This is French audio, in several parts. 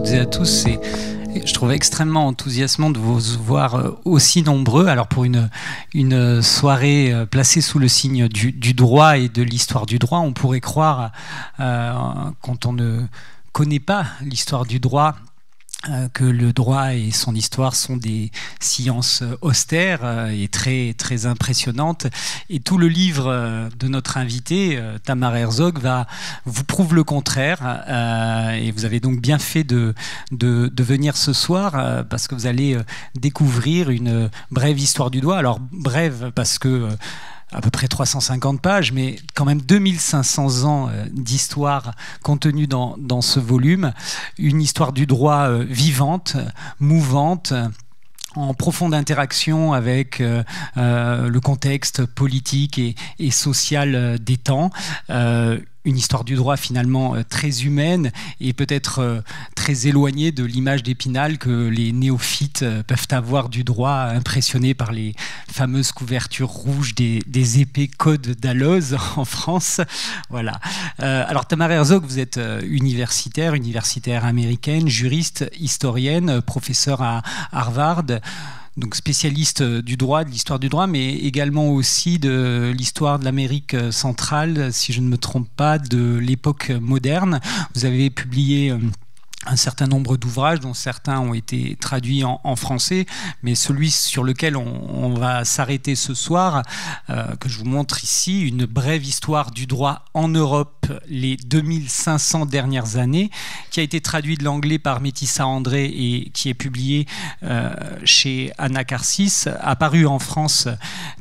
toutes et à tous. Je trouve extrêmement enthousiasmant de vous voir aussi nombreux. Alors pour une soirée placée sous le signe du droit et de l'histoire du droit, on pourrait croire, quand on ne connaît pas l'histoire du droit, que le droit et son histoire sont des sciences austères et très, très impressionnantes. Et tout le livre de notre invité, Tamar Herzog, vous prouve le contraire. Et vous avez donc bien fait de venir ce soir parce que vous allez découvrir une brève histoire du droit. Alors brève parce que à peu près 350 pages, mais quand même 2500 ans d'histoire contenue dans ce volume. Une histoire du droit vivante, mouvante, en profonde interaction avec le contexte politique et social des temps. Une histoire du droit finalement très humaine et peut-être très éloignée de l'image d'Épinal que les néophytes peuvent avoir du droit, impressionnés par les fameuses couvertures rouges des épais codes d'Alloz en France. Voilà. Alors Tamar Herzog, vous êtes universitaire américaine, juriste, historienne, professeure à Harvard. Donc spécialiste du droit, de l'histoire du droit, mais également aussi de l'histoire de l'Amérique centrale, si je ne me trompe pas, de l'époque moderne. Vous avez publié un certain nombre d'ouvrages, dont certains ont été traduits en français, mais celui sur lequel on va s'arrêter ce soir, que je vous montre ici, une brève histoire du droit en Europe, les 2500 dernières années, qui a été traduit de l'anglais par Métissa André et qui est publié chez Anacarsis, apparu en France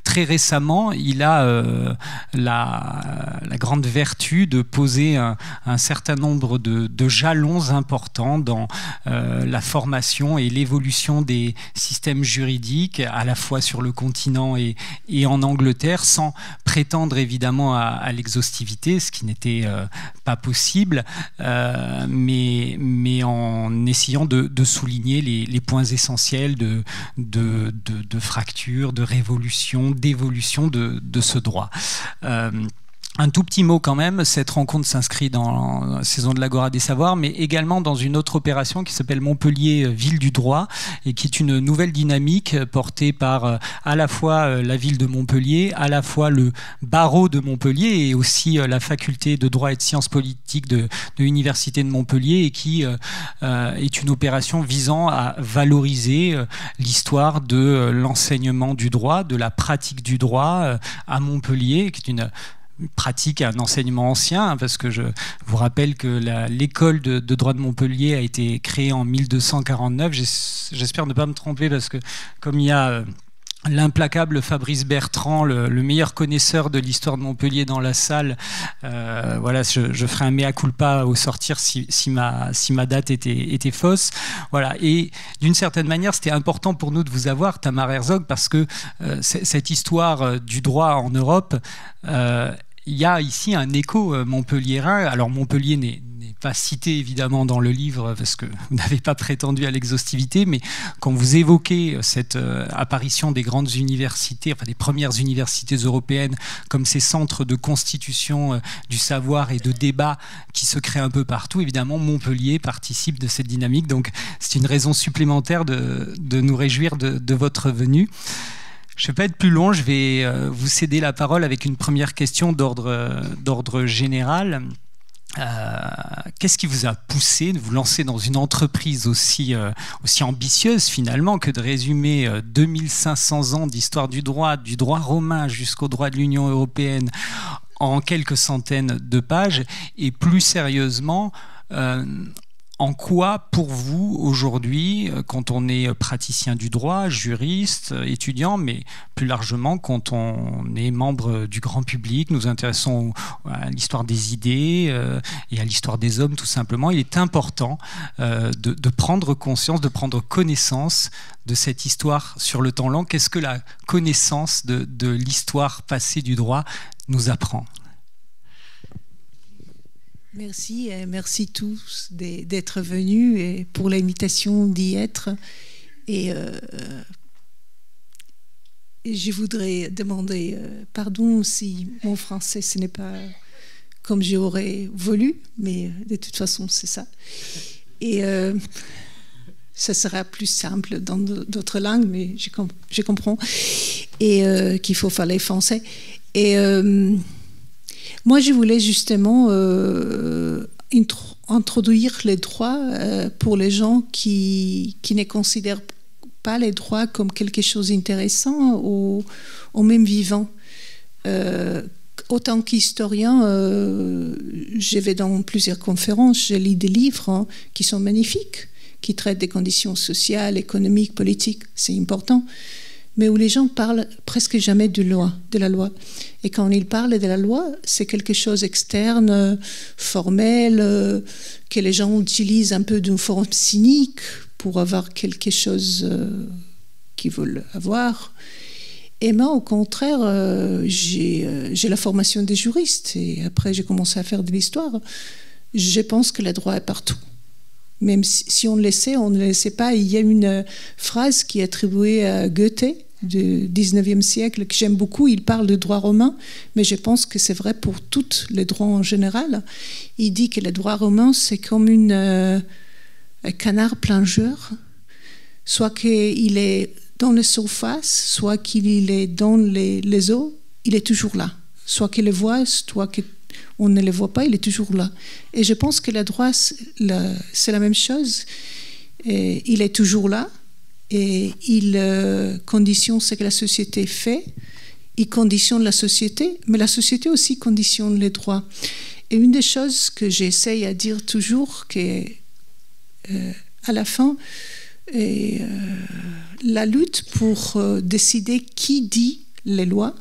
très récemment. Il a la grande vertu de poser un certain nombre de jalons importants dans la formation et l'évolution des systèmes juridiques, à la fois sur le continent et en Angleterre, sans prétendre évidemment à l'exhaustivité, ce qui n'était pas possible, mais en essayant de souligner les points essentiels de fracture, de révolution, d'évolution de ce droit. Un tout petit mot quand même, cette rencontre s'inscrit dans la saison de l'Agora des Savoirs, mais également dans une autre opération qui s'appelle Montpellier Ville du Droit et qui est une nouvelle dynamique portée par à la fois la ville de Montpellier, à la fois le barreau de Montpellier et aussi la faculté de droit et de sciences politiques de l'université de Montpellier et qui est une opération visant à valoriser l'histoire de l'enseignement du droit, de la pratique du droit à Montpellier, qui est une pratique, un enseignement ancien, parce que je vous rappelle que l'école de droit de Montpellier a été créée en 1249. J'espère ne pas me tromper, parce que comme il y a l'implacable Fabrice Bertrand, le meilleur connaisseur de l'histoire de Montpellier dans la salle, voilà, je ferai un mea culpa au sortir si ma date était fausse. Voilà. Et d'une certaine manière, c'était important pour nous de vous avoir, Tamar Herzog, parce que cette histoire du droit en Europe, il y a ici un écho montpelliérain. Alors Montpellier n'est pas cité évidemment dans le livre parce que vous n'avez pas prétendu à l'exhaustivité, mais quand vous évoquez cette apparition des grandes universités, enfin des premières universités européennes comme ces centres de constitution du savoir et de débat qui se créent un peu partout, évidemment Montpellier participe de cette dynamique, donc c'est une raison supplémentaire de nous réjouir de votre venue. Je ne vais pas être plus long, je vais vous céder la parole avec une première question d'ordre général. Qu'est-ce qui vous a poussé de vous lancer dans une entreprise aussi ambitieuse finalement que de résumer 2500 ans d'histoire du droit romain jusqu'au droit de l'Union européenne en quelques centaines de pages, et plus sérieusement, en quoi, pour vous, aujourd'hui, quand on est praticien du droit, juriste, étudiant, mais plus largement quand on est membre du grand public, nous intéressons à l'histoire des idées et à l'histoire des hommes, tout simplement, il est important de prendre conscience, de prendre connaissance de cette histoire sur le temps long. Qu'est-ce que la connaissance de l'histoire passée du droit nous apprend ? Merci, et merci tous d'être venus et pour l'invitation d'y être. Et je voudrais demander pardon si mon français ce n'est pas comme j'aurais voulu, mais de toute façon c'est ça. Et ça sera plus simple dans d'autres langues, mais je comprends. Et qu'il faut parler français. Et moi, je voulais justement introduire les droits pour les gens qui ne considèrent pas les droits comme quelque chose d'intéressant ou même vivant. Autant qu'historien, je vais dans plusieurs conférences, je lis des livres qui sont magnifiques, qui traitent des conditions sociales, économiques, politiques, c'est important, mais où les gens parlent presque jamais de la loi. Et quand ils parlent de la loi, c'est quelque chose d'externe, formel, que les gens utilisent un peu d'une forme cynique pour avoir quelque chose qu'ils veulent avoir. Et moi, au contraire, j'ai la formation des juristes et après j'ai commencé à faire de l'histoire. Je pense que le droit est partout. Même si on le sait, on ne le sait pas. Il y a une phrase qui est attribuée à Goethe du 19e siècle que j'aime beaucoup. Il parle de droit romain, mais je pense que c'est vrai pour tous les droits en général. Il dit que le droit romain, c'est comme un canard plongeur, soit qu'il est dans la surface, soit qu'il est dans les eaux, il est toujours là. Soit qu'il le voit, soit qu'on ne le voit pas, il est toujours là. Et je pense que le droit, c'est la même chose. Et il est toujours là et il conditionne ce que la société fait. Il conditionne la société, mais la société aussi conditionne les droits. Et une des choses que j'essaye à dire toujours, que à la fin, la lutte pour décider qui dit les lois,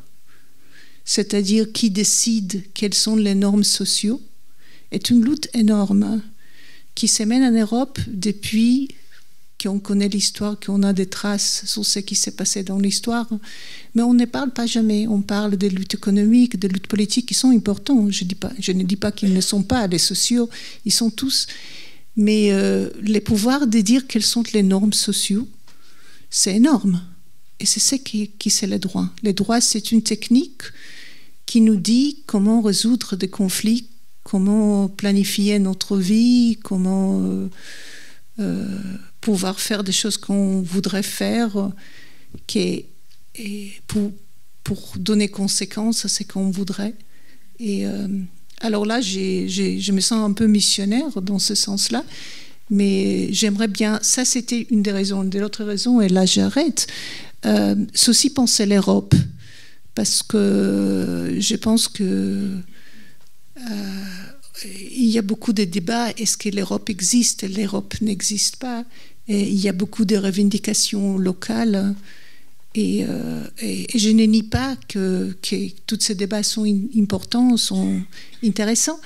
c'est-à-dire qui décide quelles sont les normes sociaux, est une lutte énorme qui se mène en Europe depuis qu'on connaît l'histoire, qu'on a des traces sur ce qui s'est passé dans l'histoire. Mais on ne parle pas jamais. On parle des luttes économiques, des luttes politiques qui sont importantes. Je ne dis pas qu'ils ne sont pas, les sociaux, ils sont tous. Mais les pouvoirs de dire quelles sont les normes sociaux, c'est énorme. Et c'est ce qui c'est le droit. Le droit, c'est une technique qui nous dit comment résoudre des conflits, comment planifier notre vie, comment pouvoir faire des choses qu'on voudrait faire pour donner conséquence à ce qu'on voudrait. Et alors là, je me sens un peu missionnaire dans ce sens-là, mais j'aimerais bien... Ça, c'était une des raisons. De l'autre raison, et là, j'arrête. C'est aussi penser l'Europe, parce que je pense que il y a beaucoup de débats. Est-ce que l'Europe existe? L'Europe n'existe pas. Et il y a beaucoup de revendications locales. Et je ne nie pas que tous ces débats sont importants, sont intéressants.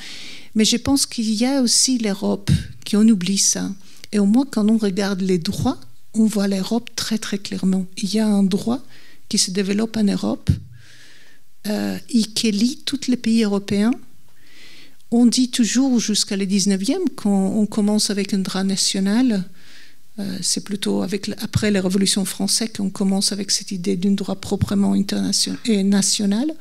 Mais je pense qu'il y a aussi l'Europe, qu'on oublie ça. Et au moins, quand on regarde les droits, on voit l'Europe très, très clairement. Il y a un droit qui se développe en Europe et qui lie tous les pays européens. On dit toujours, jusqu'à le 19e, qu'on commence avec un droit national. C'est plutôt après la Révolution française qu'on commence avec cette idée d'un droit proprement international et national.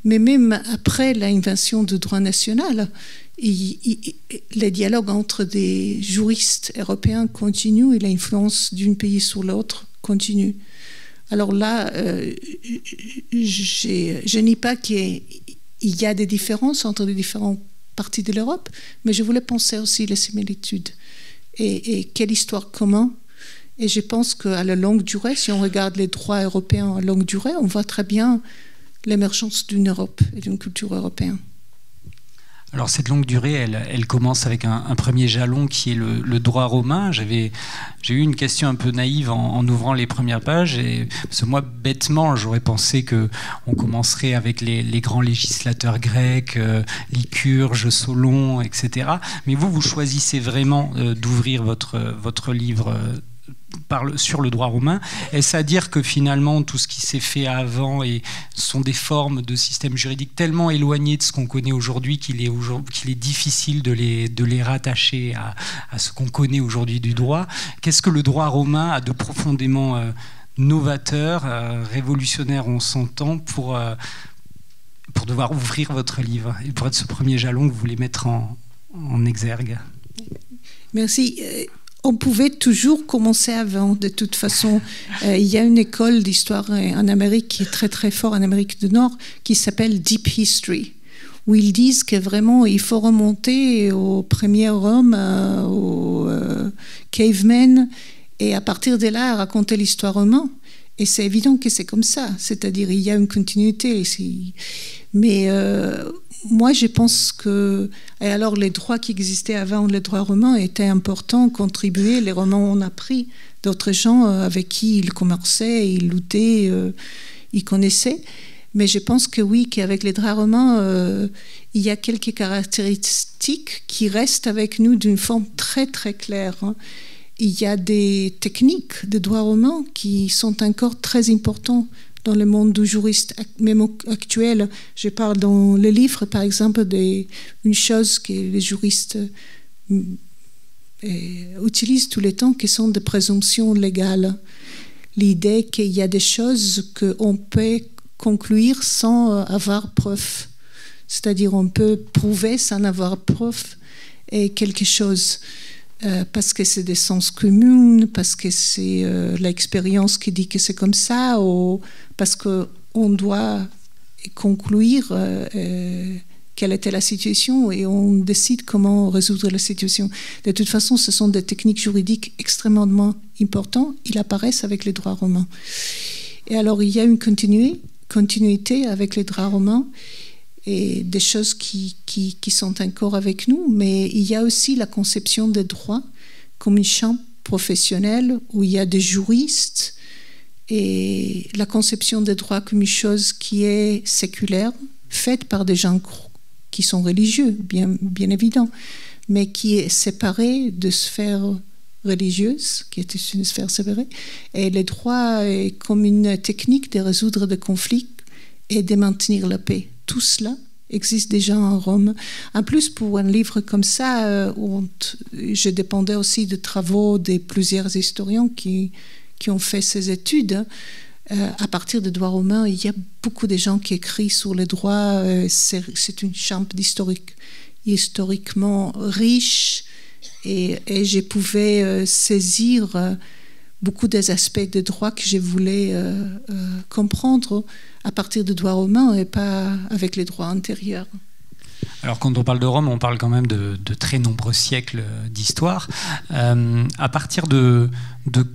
Mais même après l'invention du droit national, les dialogues entre des juristes européens continuent et l'influence d'un pays sur l'autre continue. Alors là, je nie pas qu'il y a des différences entre les différentes parties de l'Europe, mais je voulais penser aussi les similitudes. Et quelle histoire commune. Et je pense qu'à la longue durée, si on regarde les droits européens à longue durée, on voit très bien l'émergence d'une Europe et d'une culture européenne. Alors cette longue durée, elle commence avec un premier jalon qui est le droit romain. J'ai eu une question un peu naïve en ouvrant les premières pages. Parce que moi, bêtement, j'aurais pensé qu'on commencerait avec les grands législateurs grecs, Lycurgue, Solon, etc. Mais vous choisissez vraiment d'ouvrir votre livre sur le droit romain. Est-ce à dire que finalement tout ce qui s'est fait avant sont des formes de systèmes juridiques tellement éloignées de ce qu'on connaît aujourd'hui qu'il est difficile de les rattacher à ce qu'on connaît aujourd'hui du droit? Qu'est-ce que le droit romain a de profondément novateur, révolutionnaire, on s'entend, pour devoir ouvrir votre livre et pour être ce premier jalon que vous voulez mettre en exergue? Merci. On pouvait toujours commencer avant, de toute façon. Il y a une école d'histoire en Amérique qui est très très forte, en Amérique du Nord, qui s'appelle Deep History, où ils disent que vraiment il faut remonter aux premiers hommes, aux cavemen, et à partir de là raconter l'histoire humaine. Et c'est évident que c'est comme ça, c'est-à-dire il y a une continuité ici. Mais moi, je pense que... Et alors, les droits qui existaient avant, les droits romains, étaient importants, contribuaient. Les Romains ont appris d'autres gens avec qui ils commerçaient, ils luttaient, ils connaissaient. Mais je pense que oui, qu'avec les droits romains, il y a quelques caractéristiques qui restent avec nous d'une forme très, très claire. Il y a des techniques de droit romain qui sont encore très importantes dans le monde du juriste, même actuel. Je parle dans le livre, par exemple, d'une chose que les juristes utilisent tout le temps, qui sont des présomptions légales. L'idée qu'il y a des choses qu'on peut conclure sans avoir preuve. C'est-à-dire on peut prouver sans avoir preuve quelque chose. Parce que c'est des sens communs, parce que c'est l'expérience qui dit que c'est comme ça, ou parce qu'on doit conclure quelle était la situation et on décide comment résoudre la situation. De toute façon, ce sont des techniques juridiques extrêmement importantes. Ils apparaissent avec les droits romains. Et alors, il y a une continuité avec les droits romains et des choses qui sont encore avec nous, mais il y a aussi la conception des droits comme un champ professionnel où il y a des juristes et la conception des droits comme une chose qui est séculaire, faite par des gens qui sont religieux, bien évident, mais qui est séparée de sphères religieuses, qui est une sphère séparée, et les droits est comme une technique de résoudre des conflits et de maintenir la paix. Tout cela existe déjà en Rome. En plus, pour un livre comme ça, je dépendais aussi de travaux de plusieurs historiens qui ont fait ces études. À partir des droits romains, il y a beaucoup de gens qui écrivent sur les droits. C'est une chambre historiquement riche et je pouvais saisir beaucoup des aspects des droits que je voulais comprendre à partir des droits romains et pas avec les droits antérieurs. Alors quand on parle de Rome, on parle quand même de très nombreux siècles d'histoire. À partir de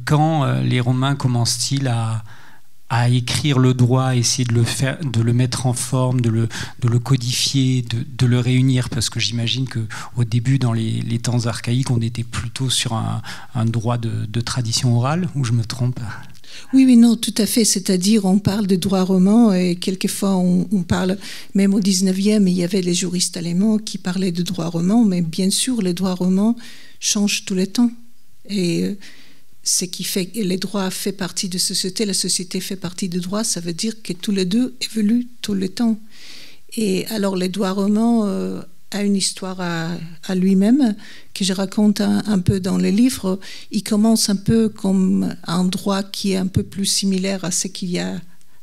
quand les Romains commencent-ils à écrire le droit, essayer de le mettre en forme, de le codifier, de le réunir, parce que j'imagine qu'au début, dans les temps archaïques, on était plutôt sur un droit de tradition orale, ou je me trompe ? Oui, non, tout à fait. C'est-à-dire, on parle de droit roman et quelquefois, on parle, même au 19e, il y avait les juristes allemands qui parlaient de droit roman, mais bien sûr, les droits romans changent tout le temps. Et ce qui fait que les droits font partie de la société fait partie du droit, ça veut dire que tous les deux évoluent tout le temps. Et alors, les droits romans a une histoire à lui-même, que je raconte un peu dans le livre. Il commence un peu comme un droit qui est un peu plus similaire à ce qu'il y a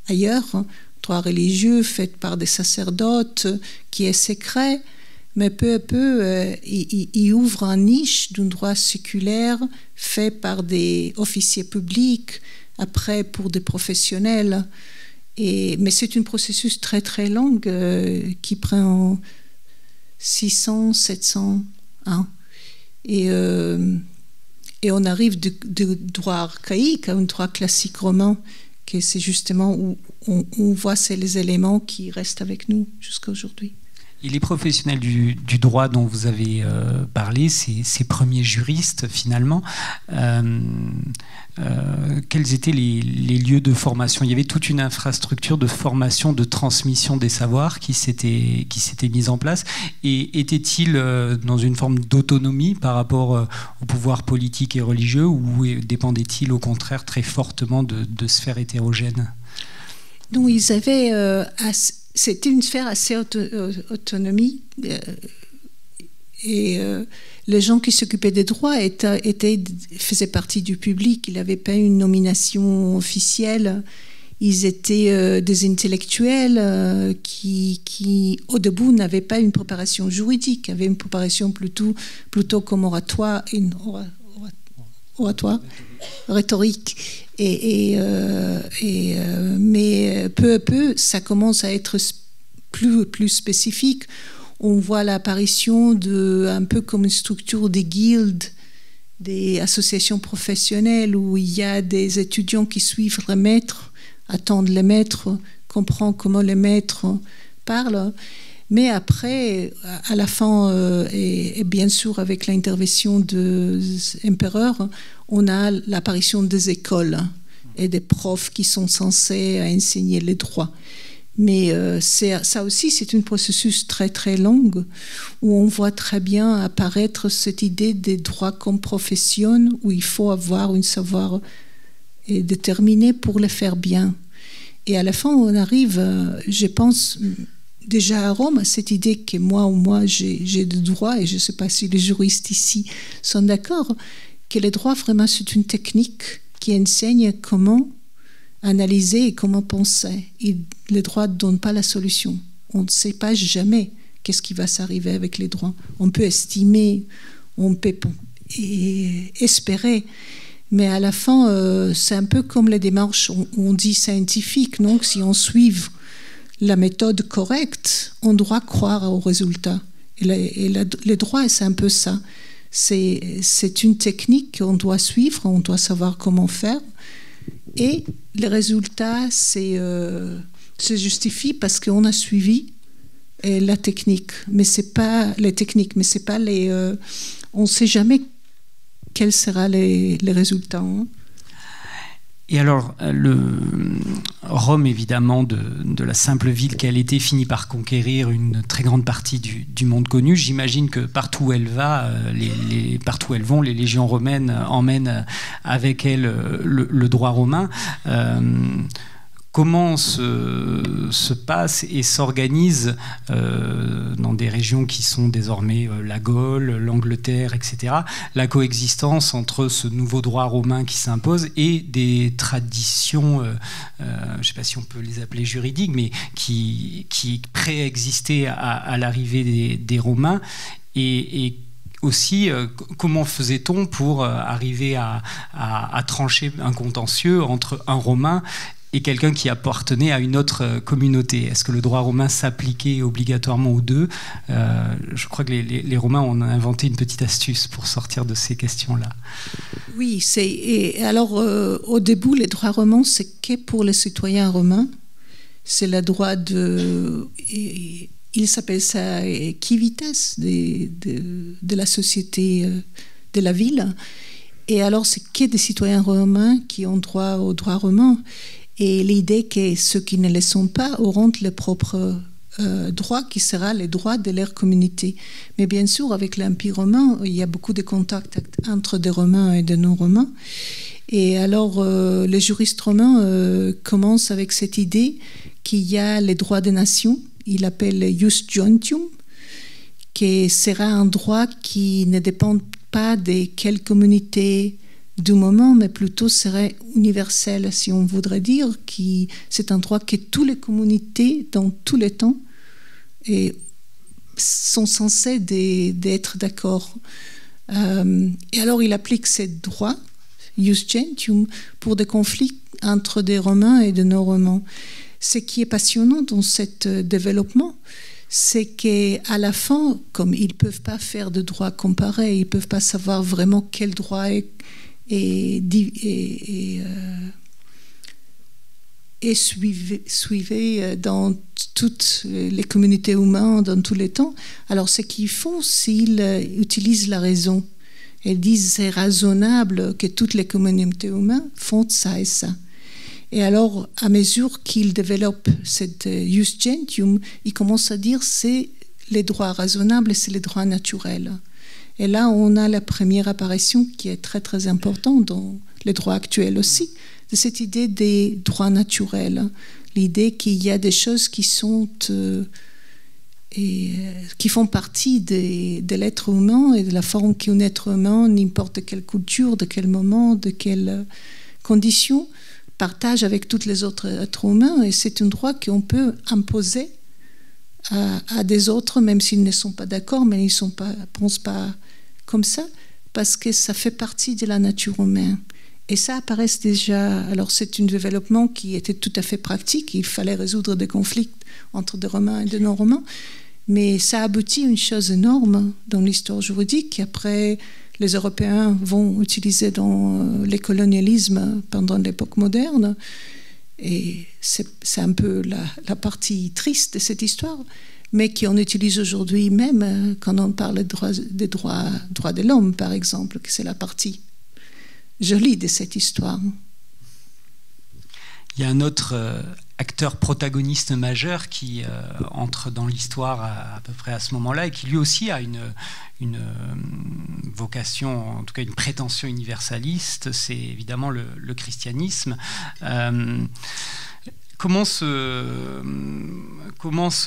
ailleurs, droit religieux fait par des sacerdotes, qui est secret, mais peu à peu, il ouvre une niche d'un droit séculaire fait par des officiers publics, après pour des professionnels. Mais c'est un processus très très long qui prend 600, 700 ans. Et on arrive du droit archaïque à un droit classique romain, que c'est justement où on voit les éléments qui restent avec nous jusqu'à aujourd'hui. Et les professionnels du droit dont vous avez parlé, ces premiers juristes finalement, quels étaient les lieux de formation ? Il y avait toute une infrastructure de formation, de transmission des savoirs qui s'était mise en place. Et étaient-ils dans une forme d'autonomie par rapport au pouvoir politique et religieux, ou dépendaient-ils au contraire très fortement de sphères hétérogènes ? Donc ils avaient... C'était une sphère assez autonomie et les gens qui s'occupaient des droits faisaient partie du public. Il n'avait pas une nomination officielle. Ils étaient des intellectuels qui, au début, n'avaient pas une préparation juridique, avaient une préparation plutôt comme oratoire, rhétorique. Mais peu à peu, ça commence à être plus spécifique. On voit l'apparition un peu comme une structure des guildes, des associations professionnelles où il y a des étudiants qui suivent les maîtres, attendent les maîtres, comprennent comment les maîtres parlent. Mais après, à la fin, et bien sûr avec l'intervention des empereurs, on a l'apparition des écoles et des profs qui sont censés enseigner les droits. Mais ça aussi, c'est un processus très très long où on voit très bien apparaître cette idée des droits comme profession où il faut avoir un savoir déterminé pour le faire bien. Et à la fin, on arrive, je pense, déjà à Rome, à cette idée que moi j'ai des droits, et je ne sais pas si les juristes ici sont d'accord, que les droits, vraiment, c'est une technique qui enseigne comment analyser et comment penser. Et les droits ne donnent pas la solution. On ne sait pas jamais qu'est-ce qui va s'arriver avec les droits. On peut estimer, on peut espérer, mais à la fin, c'est un peu comme les démarches, on dit scientifiques, donc si on suit la méthode correcte, on doit croire au résultat. Et les droits, c'est un peu ça. C'est une technique qu'on doit suivre, on doit savoir comment faire. Et le résultat, c'est justifié parce qu'on a suivi la technique, mais c'est pas les techniques, mais c'est pas les. On ne sait jamais quels seront les résultats. Hein. Et alors, Rome, évidemment, de la simple ville qu'elle était, finit par conquérir une très grande partie du monde connu. J'imagine que partout où elle va, partout où elles vont, les légions romaines emmènent avec elles le droit romain. Comment se passe et s'organise dans des régions qui sont désormais la Gaule, l'Angleterre, etc., la coexistence entre ce nouveau droit romain qui s'impose et des traditions, je ne sais pas si on peut les appeler juridiques, mais qui préexistaient à l'arrivée des Romains et aussi, comment faisait-on pour arriver à trancher un contentieux entre un Romain et quelqu'un qui appartenait à une autre communauté? Est-ce que le droit romain s'appliquait obligatoirement aux deux? Je crois que les Romains ont inventé une petite astuce pour sortir de ces questions-là. Oui, et alors au début, les droits romains, c'est que pour les citoyens romains. C'est le droit de... Il s'appelle ça civitas de la société de la ville. Et alors, c'est que des citoyens romains qui ont droit au droit romain. Et l'idée que ceux qui ne le sont pas auront leurs propres droits, qui sera les droits de leur communauté. Mais bien sûr, avec l'Empire romain, il y a beaucoup de contacts entre des Romains et des non-Romains. Et alors, les juristes romains commencent avec cette idée qu'il y a les droits des nations. Il appelle ius gentium, qui sera un droit qui ne dépend pas de quelle communauté du moment, mais plutôt serait universel, si on voudrait dire, que c'est un droit que toutes les communautés, dans tous les temps, sont censées d'être d'accord. Et alors, il applique ces droits, ius gentium, pour des conflits entre des Romains et des non-Romains. Ce qui est passionnant dans ce développement, c'est qu'à la fin, comme ils ne peuvent pas faire de droit comparé, ils ne peuvent pas savoir vraiment quel droit est suivi dans toutes les communautés humaines, dans tous les temps. Alors, ce qu'ils font, s'ils utilisent la raison, ils disent c'est raisonnable que toutes les communautés humaines font ça et ça. Et alors, à mesure qu'ils développent cette ius gentium, ils commencent à dire c'est les droits raisonnables et c'est les droits naturels. Et là, on a la première apparition qui est très, très importante dans les droits actuels aussi, de cette idée des droits naturels. L'idée qu'il y a des choses qui sont qui font partie de l'être humain et de la forme qu'un être humain, n'importe quelle culture, de quel moment, de quelles conditions, partage avec tous les autres êtres humains, et c'est un droit qu'on peut imposer à des autres, même s'ils ne sont pas d'accord, mais ils ne pensent pas comme ça, parce que ça fait partie de la nature humaine. Et ça apparaît déjà. Alors c'est un développement qui était tout à fait pratique. Il fallait résoudre des conflits entre des Romains et des non-Romains. Mais ça aboutit à une chose énorme dans l'histoire juridique qu'après les Européens vont utiliser dans les colonialismes pendant l'époque moderne. Et c'est un peu la partie triste de cette histoire, mais qu'on utilise aujourd'hui même quand on parle des droits de l'homme, par exemple, que c'est la partie jolie de cette histoire. Il y a un autre acteur protagoniste majeur qui entre dans l'histoire à peu près à ce moment-là et qui lui aussi a une vocation, en tout cas une prétention universaliste, c'est évidemment le christianisme. Comment se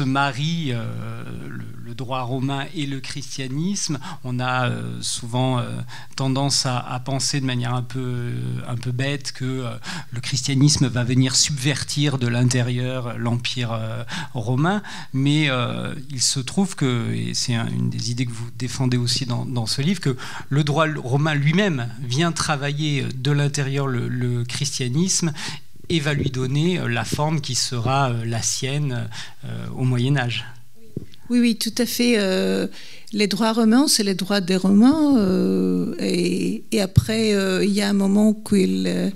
marie le droit romain et le christianisme? On a souvent tendance à penser de manière un peu bête que le christianisme va venir subvertir de l'intérieur l'Empire romain, mais il se trouve que, et c'est une des idées que vous défendez aussi dans ce livre, que le droit romain lui-même vient travailler de l'intérieur le christianisme et va lui donner la forme qui sera la sienne au Moyen-Âge. Oui, tout à fait. Les droits romains, c'est les droits des Romains. Et après, il y a un moment qu'il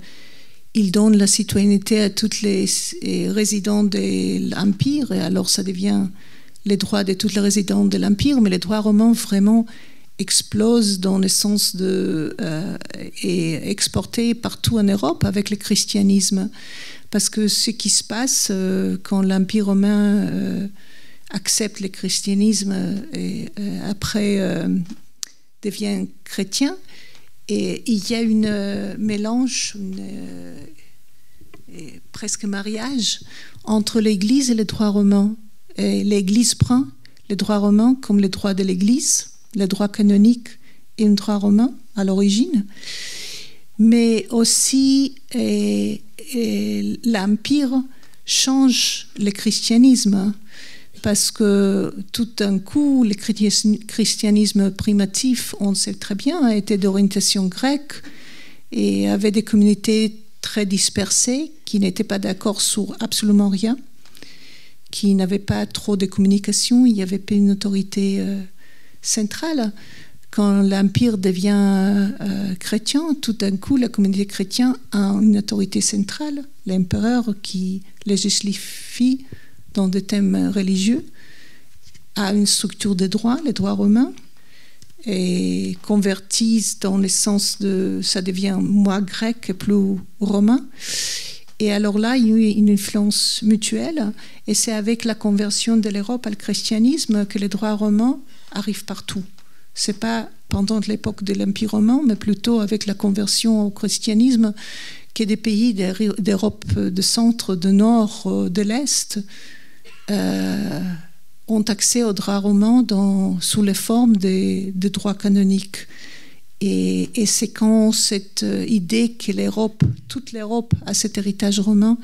donne la citoyenneté à tous les résidents de l'Empire. Et alors, ça devient les droits de tous les résidents de l'Empire. Mais les droits romains, vraiment, explose dans le sens et exporté partout en Europe avec le christianisme. Parce que ce qui se passe quand l'Empire romain accepte le christianisme et après devient chrétien, et il y a un mélange, presque mariage entre l'Église et les droits romains. Et l'Église prend les droits romains comme les droits de l'Église, le droit canonique et le droit romain à l'origine, mais aussi l'Empire change le christianisme parce que tout d'un coup, le christianisme primitif, on sait très bien, était d'orientation grecque et avait des communautés très dispersées qui n'étaient pas d'accord sur absolument rien, qui n'avaient pas trop de communication, il n'y avait pas une autorité centrale. Quand l'Empire devient chrétien, tout d'un coup, la communauté chrétienne a une autorité centrale, l'empereur qui législifie dans des thèmes religieux, a une structure de droit, les droits romains, et convertissent dans le sens de ça devient moins grec et plus romain. Et alors là, il y a eu une influence mutuelle, et c'est avec la conversion de l'Europe au christianisme que les droits romains arrivent partout. Ce n'est pas pendant l'époque de l'Empire romain, mais plutôt avec la conversion au christianisme que des pays d'Europe de centre, de nord, de l'Est ont accès aux droits romains sous les formes de droits canoniques. Et c'est quand cette idée que toute l'Europe a cet héritage romain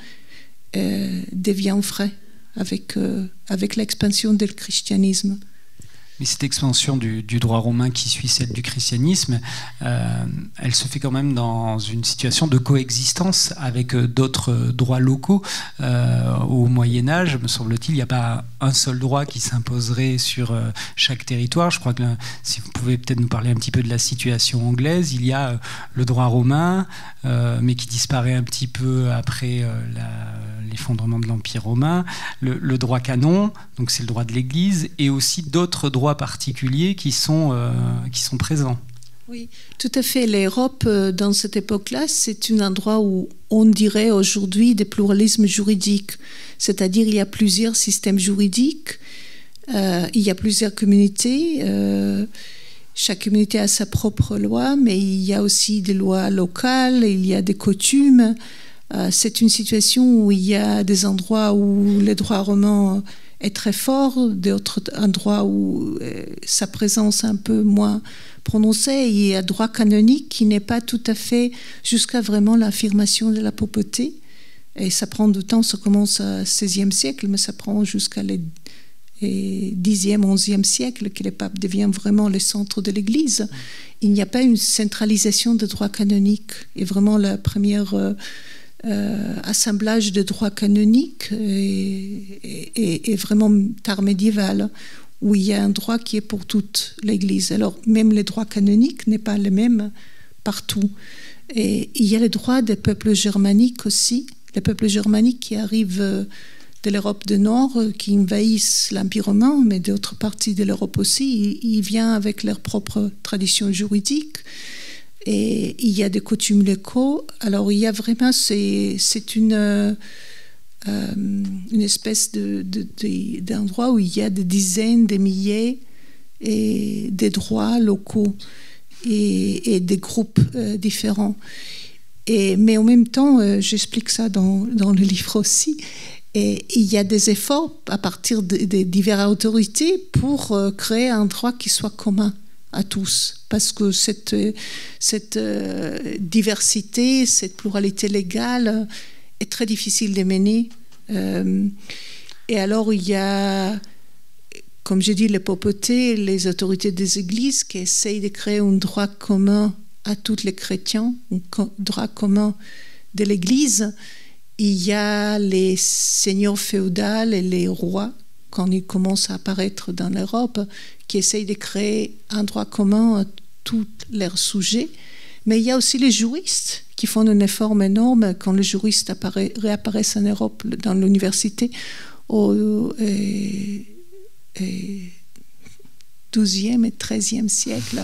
devient vrai avec l'expansion du christianisme. Mais cette expansion du droit romain qui suit celle du christianisme, elle se fait quand même dans une situation de coexistence avec d'autres droits locaux. Au Moyen-Âge, me semble-t-il, il n'y a pas un seul droit qui s'imposerait sur chaque territoire. Je crois que si vous pouvez peut-être nous parler un petit peu de la situation anglaise, il y a le droit romain, mais qui disparaît un petit peu après l'effondrement de l'Empire romain, le droit canon, donc c'est le droit de l'Église, et aussi d'autres droits particuliers qui sont présents. Oui, tout à fait. L'Europe, dans cette époque-là, c'est un endroit où on dirait aujourd'hui des pluralismes juridiques. C'est-à-dire il y a plusieurs systèmes juridiques, il y a plusieurs communautés. Chaque communauté a sa propre loi, mais il y a aussi des lois locales, il y a des coutumes. C'est une situation où il y a des endroits où les droits romains est très fort, d'autres endroits où sa présence est un peu moins prononcée. Il y a un droit canonique qui n'est pas tout à fait jusqu'à vraiment l'affirmation de la papauté. Et ça prend du temps, ça commence au XVIe siècle, mais ça prend jusqu'à le Xe, XIe siècle que le pape devient vraiment le centre de l'Église. Il n'y a pas une centralisation de droit canonique. Et vraiment, la première assemblage de droit canonique est vraiment tard médiéval, où il y a un droit qui est pour toute l'Église. Alors, même le droit canonique n'est pas le même partout. Et il y a le droit des peuples germaniques aussi, les peuples germaniques qui arrivent de l'Europe du Nord, qui envahissent l'Empire romain, mais d'autres parties de l'Europe aussi, ils viennent avec leur propre tradition juridique. Et il y a des coutumes locaux. Alors, il y a vraiment, c'est une espèce d'endroit où il y a des dizaines, des milliers et des droits locaux et des groupes différents. Mais en même temps, j'explique ça dans le livre aussi, et il y a des efforts à partir des diverses autorités pour créer un droit qui soit commun à tous, parce que cette diversité, cette pluralité légale est très difficile de mener. Et alors il y a, comme j'ai dit, les papautés, les autorités des églises qui essayent de créer un droit commun à tous les chrétiens, un droit commun de l'église. Il y a les seigneurs féodaux et les rois, quand ils commencent à apparaître dans l'Europe, qui essayent de créer un droit commun à tous leurs sujets. Mais il y a aussi les juristes qui font un effort énorme quand les juristes réapparaissent en Europe dans l'université au XIIe et XIIIe siècle.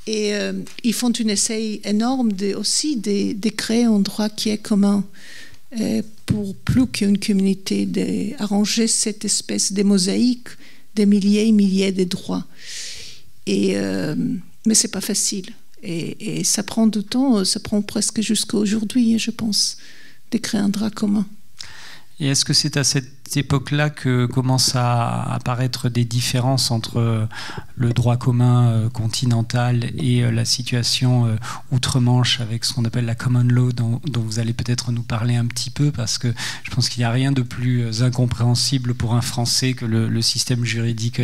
Et ils font un essai énorme aussi de créer un droit qui est commun pour plus qu'une communauté, d'arranger cette espèce de mosaïque des milliers et milliers de droits. Mais ce n'est pas facile. Et ça prend du temps, ça prend presque jusqu'à aujourd'hui, je pense, de créer un droit commun. Et est-ce que c'est à cette époque-là que commencent à apparaître des différences entre le droit commun continental et la situation outre-Manche avec ce qu'on appelle la common law, dont vous allez peut-être nous parler un petit peu, parce que je pense qu'il n'y a rien de plus incompréhensible pour un Français que le système juridique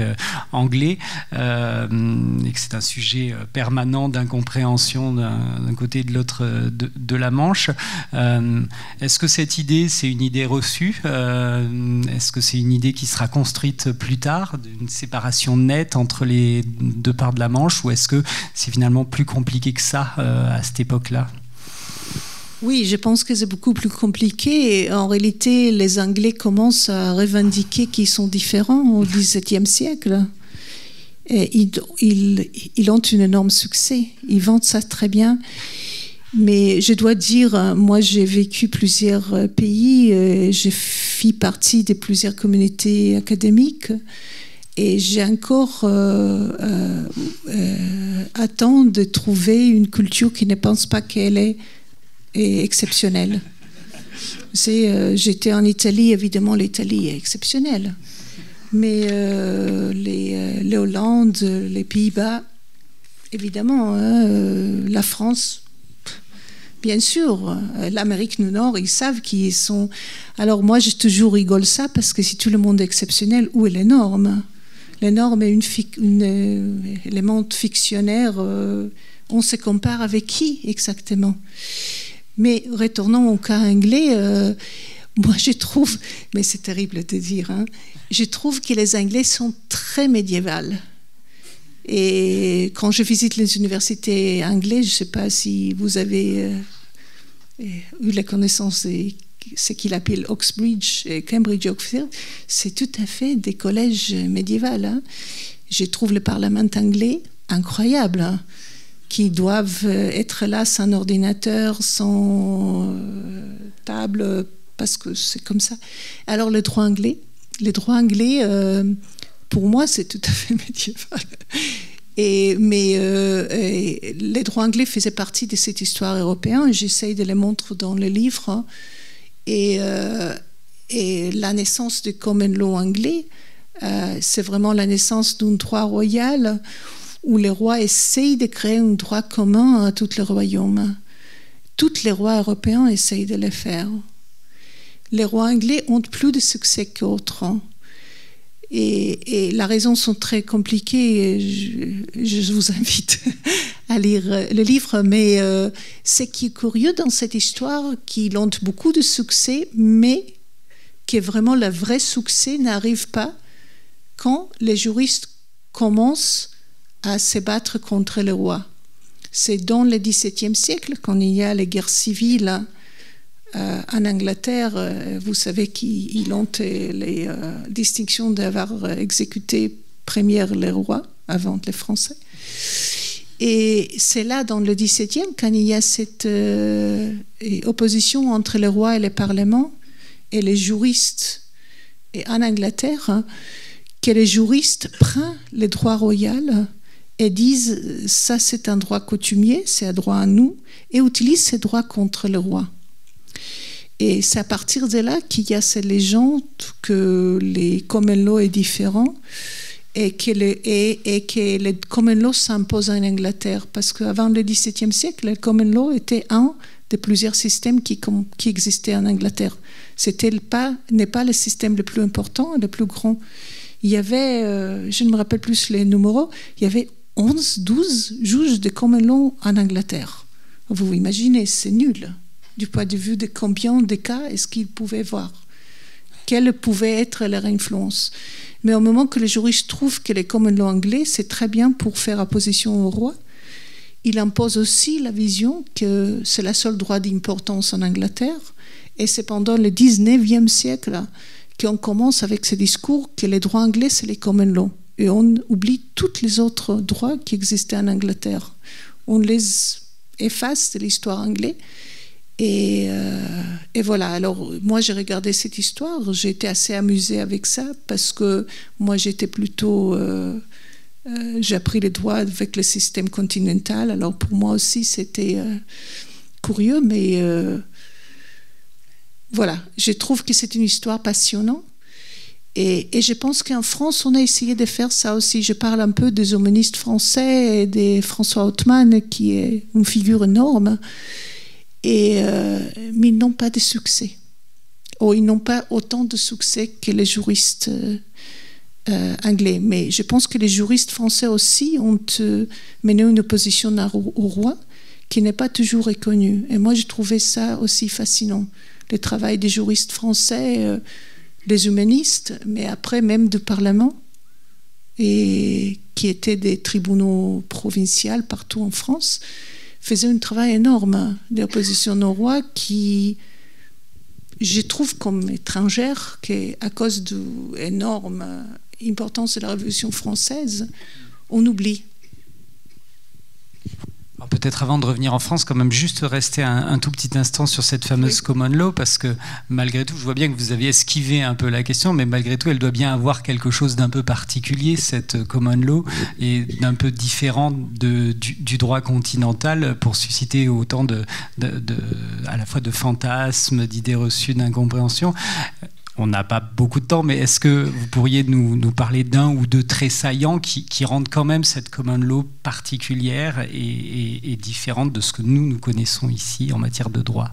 anglais, et que c'est un sujet permanent d'incompréhension d'un côté et de l'autre de la Manche. Est-ce que cette idée, c'est une idée reçue ? Est-ce que c'est une idée qui sera construite plus tard, d'une séparation nette entre les deux parts de la Manche, ou est-ce que c'est finalement plus compliqué que ça à cette époque-là ? Oui, je pense que c'est beaucoup plus compliqué. Et en réalité, les Anglais commencent à revendiquer qu'ils sont différents au XVIIe siècle. Et ils ont un énorme succès. Ils vendent ça très bien. Mais je dois dire, moi j'ai vécu plusieurs pays, j'ai fait partie de plusieurs communautés académiques et j'ai encore attendre de trouver une culture qui ne pense pas qu'elle est exceptionnelle. J'étais en Italie, évidemment l'Italie est exceptionnelle, mais les Hollandes, les Pays-Bas, évidemment, la France. Bien sûr, l'Amérique du Nord, ils savent qui ils sont. Alors moi, je toujours rigole ça parce que si tout le monde est exceptionnel, où est les normes ? Les normes est un élément fictionnaire. On se compare avec qui exactement ? Mais retournons au cas anglais. Moi, je trouve, mais c'est terrible de dire, je trouve que les Anglais sont très médiévals. Et quand je visite les universités anglaises, je ne sais pas si vous avez eu la connaissance de ce qu'il appelle Oxbridge et Cambridge Oxford, c'est tout à fait des collèges médiévaux. Je trouve le Parlement anglais incroyable, qui doivent être là sans ordinateur, sans table, parce que c'est comme ça. Alors le droit anglais, pour moi, c'est tout à fait médiéval. Mais les droits anglais faisaient partie de cette histoire européenne. J'essaye de les montrer dans le livre. Et la naissance du common law anglais, c'est vraiment la naissance d'un droit royal où les rois essayent de créer un droit commun à tous les royaumes. Tous les rois européens essayent de le faire. les rois anglais ont plus de succès qu'autres. Hein. Et les raisons sont très compliquées. Je vous invite à lire le livre. Mais ce qui est curieux dans cette histoire, qu'ils ont beaucoup de succès, mais que vraiment le vrai succès n'arrive pas quand les juristes commencent à se battre contre le roi. C'est dans le XVIIe siècle, quand il y a les guerres civiles en Angleterre, vous savez qu'ils ont les distinctions d'avoir exécuté première les rois avant les Français. Et c'est là, dans le XVIIe, quand il y a cette opposition entre le roi et le Parlement et les juristes, et en Angleterre, hein, que les juristes prennent le droit royal et disent ça c'est un droit coutumier, c'est un droit à nous, et utilisent ces droits contre le roi. Et c'est à partir de là qu'il y a cette légende que les common law est différent et que les common law s'imposent en Angleterre. Parce qu'avant le XVIIe siècle, le common law était un de plusieurs systèmes qui existaient en Angleterre. N'est pas le système le plus important, le plus grand. Il y avait, je ne me rappelle plus les numéros, il y avait 12 juges de common law en Angleterre. Vous imaginez, c'est nul. Du point de vue de combien de cas est-ce qu'ils pouvaient voir, quelle pouvait être leur influence. Mais au moment que les juristes trouvent que les common law anglais, c'est très bien pour faire opposition au roi, il impose aussi la vision que c'est le seul droit d'importance en Angleterre, et c'est pendant le 19e siècle qu'on commence avec ce discours que les droits anglais, c'est les common law, et on oublie tous les autres droits qui existaient en Angleterre. On les efface de l'histoire anglaise. Et voilà, alors moi j'ai regardé cette histoire, j'ai été assez amusée avec ça parce que moi j'étais plutôt, j'ai appris les droits avec le système continental, alors pour moi aussi c'était curieux, mais voilà, je trouve que c'est une histoire passionnante. Et je pense qu'en France, on a essayé de faire ça aussi. Je parle un peu des humanistes français et de François Hautemann, qui est une figure énorme. Mais ils n'ont pas de succès. Ou ils n'ont pas autant de succès que les juristes anglais. Mais je pense que les juristes français aussi ont mené une opposition au roi qui n'est pas toujours reconnue. Et moi, je trouvais ça aussi fascinant. Le travail des juristes français, les humanistes, mais après même du Parlement, et qui étaient des tribunaux provinciaux partout en France, faisait un travail énorme d'opposition au roi qui, je trouve comme étrangère, qu'à cause de l'énorme importance de la Révolution française, on oublie. Alors peut-être avant de revenir en France, quand même juste rester un tout petit instant sur cette fameuse common law, parce que malgré tout, je vois bien que vous aviez esquivé un peu la question, mais malgré tout, elle doit bien avoir quelque chose d'un peu particulier, cette common law, et d'un peu différent du droit continental pour susciter autant à la fois de fantasmes, d'idées reçues, d'incompréhension. On n'a pas beaucoup de temps, mais est-ce que vous pourriez nous parler d'un ou deux traits saillants qui rendent quand même cette common law particulière et différente de ce que nous connaissons ici en matière de droit?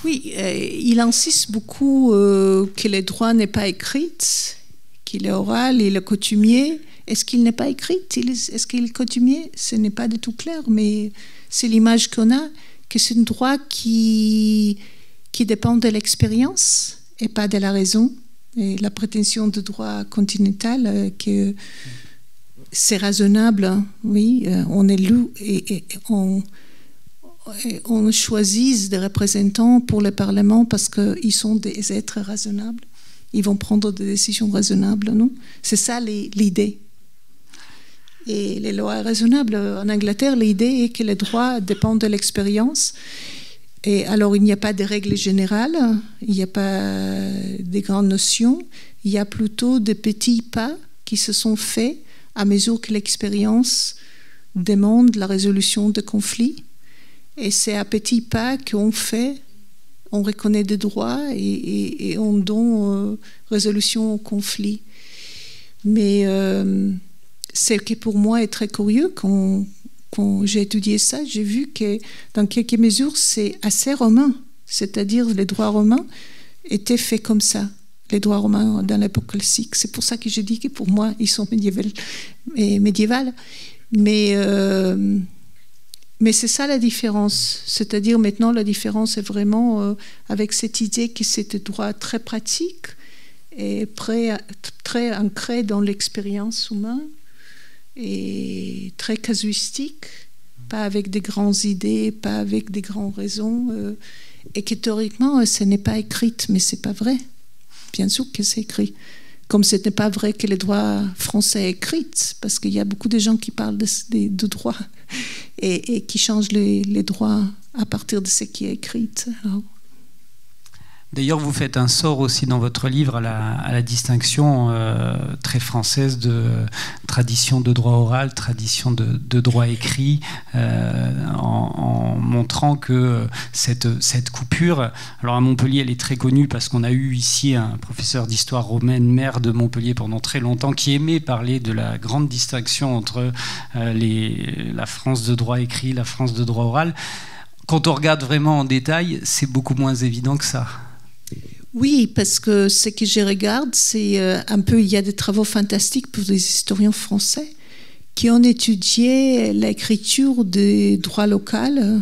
Oui, il insiste beaucoup que le droit n'est pas écrit, qu'il est oral, il est coutumier. Est-ce qu'il n'est pas écrit? Est-ce qu'il est coutumier? Ce n'est pas du tout clair, mais c'est l'image qu'on a, que c'est un droit qui dépend de l'expérience et pas de la raison. Et la prétention de droit continental, que c'est raisonnable, oui, on élu et on choisit des représentants pour le Parlement parce qu'ils sont des êtres raisonnables. Ils vont prendre des décisions raisonnables, non? C'est ça l'idée. Et les lois raisonnables en Angleterre, l'idée est que les droits dépendent de l'expérience. Et alors, il n'y a pas de règles générales, il n'y a pas de grandes notions, il y a plutôt de petits pas qui se sont faits à mesure que l'expérience demande la résolution de conflits. Et c'est à petits pas qu'on fait, on reconnaît des droits et on donne résolution au conflit. Mais ce qui pour moi est très curieux, quand j'ai étudié ça, j'ai vu que dans quelques mesures, c'est assez romain, c'est-à-dire les droits romains, étaient faits comme ça, les droits romains dans l'époque classique. C'est pour ça que je dis que pour moi, ils sont médiévales. Mais c'est ça la différence. C'est-à-dire maintenant, la différence est vraiment avec cette idée que c'est des droits très pratiques et très ancrés dans l'expérience humaine et très casuistiques, pas avec des grandes idées, pas avec des grandes raisons. Et que théoriquement, ce n'est pas écrit, mais ce n'est pas vrai. Bien sûr que c'est écrit. Comme ce n'est pas vrai que les droits français sont écrits, parce qu'il y a beaucoup de gens qui parlent de droits et qui changent les droits à partir de ce qui est écrit. Alors. D'ailleurs, vous faites un sort aussi dans votre livre à la distinction très française de tradition de droit oral, tradition de droit écrit, en montrant que cette coupure, alors à Montpellier, elle est très connue parce qu'on a eu ici un professeur d'histoire romaine, maire de Montpellier pendant très longtemps, qui aimait parler de la grande distinction entre la France de droit écrit, la France de droit oral. Quand on regarde vraiment en détail, c'est beaucoup moins évident que ça. Oui, parce que ce que je regarde, c'est un peu, il y a des travaux fantastiques pour des historiens français qui ont étudié l'écriture des droits locaux,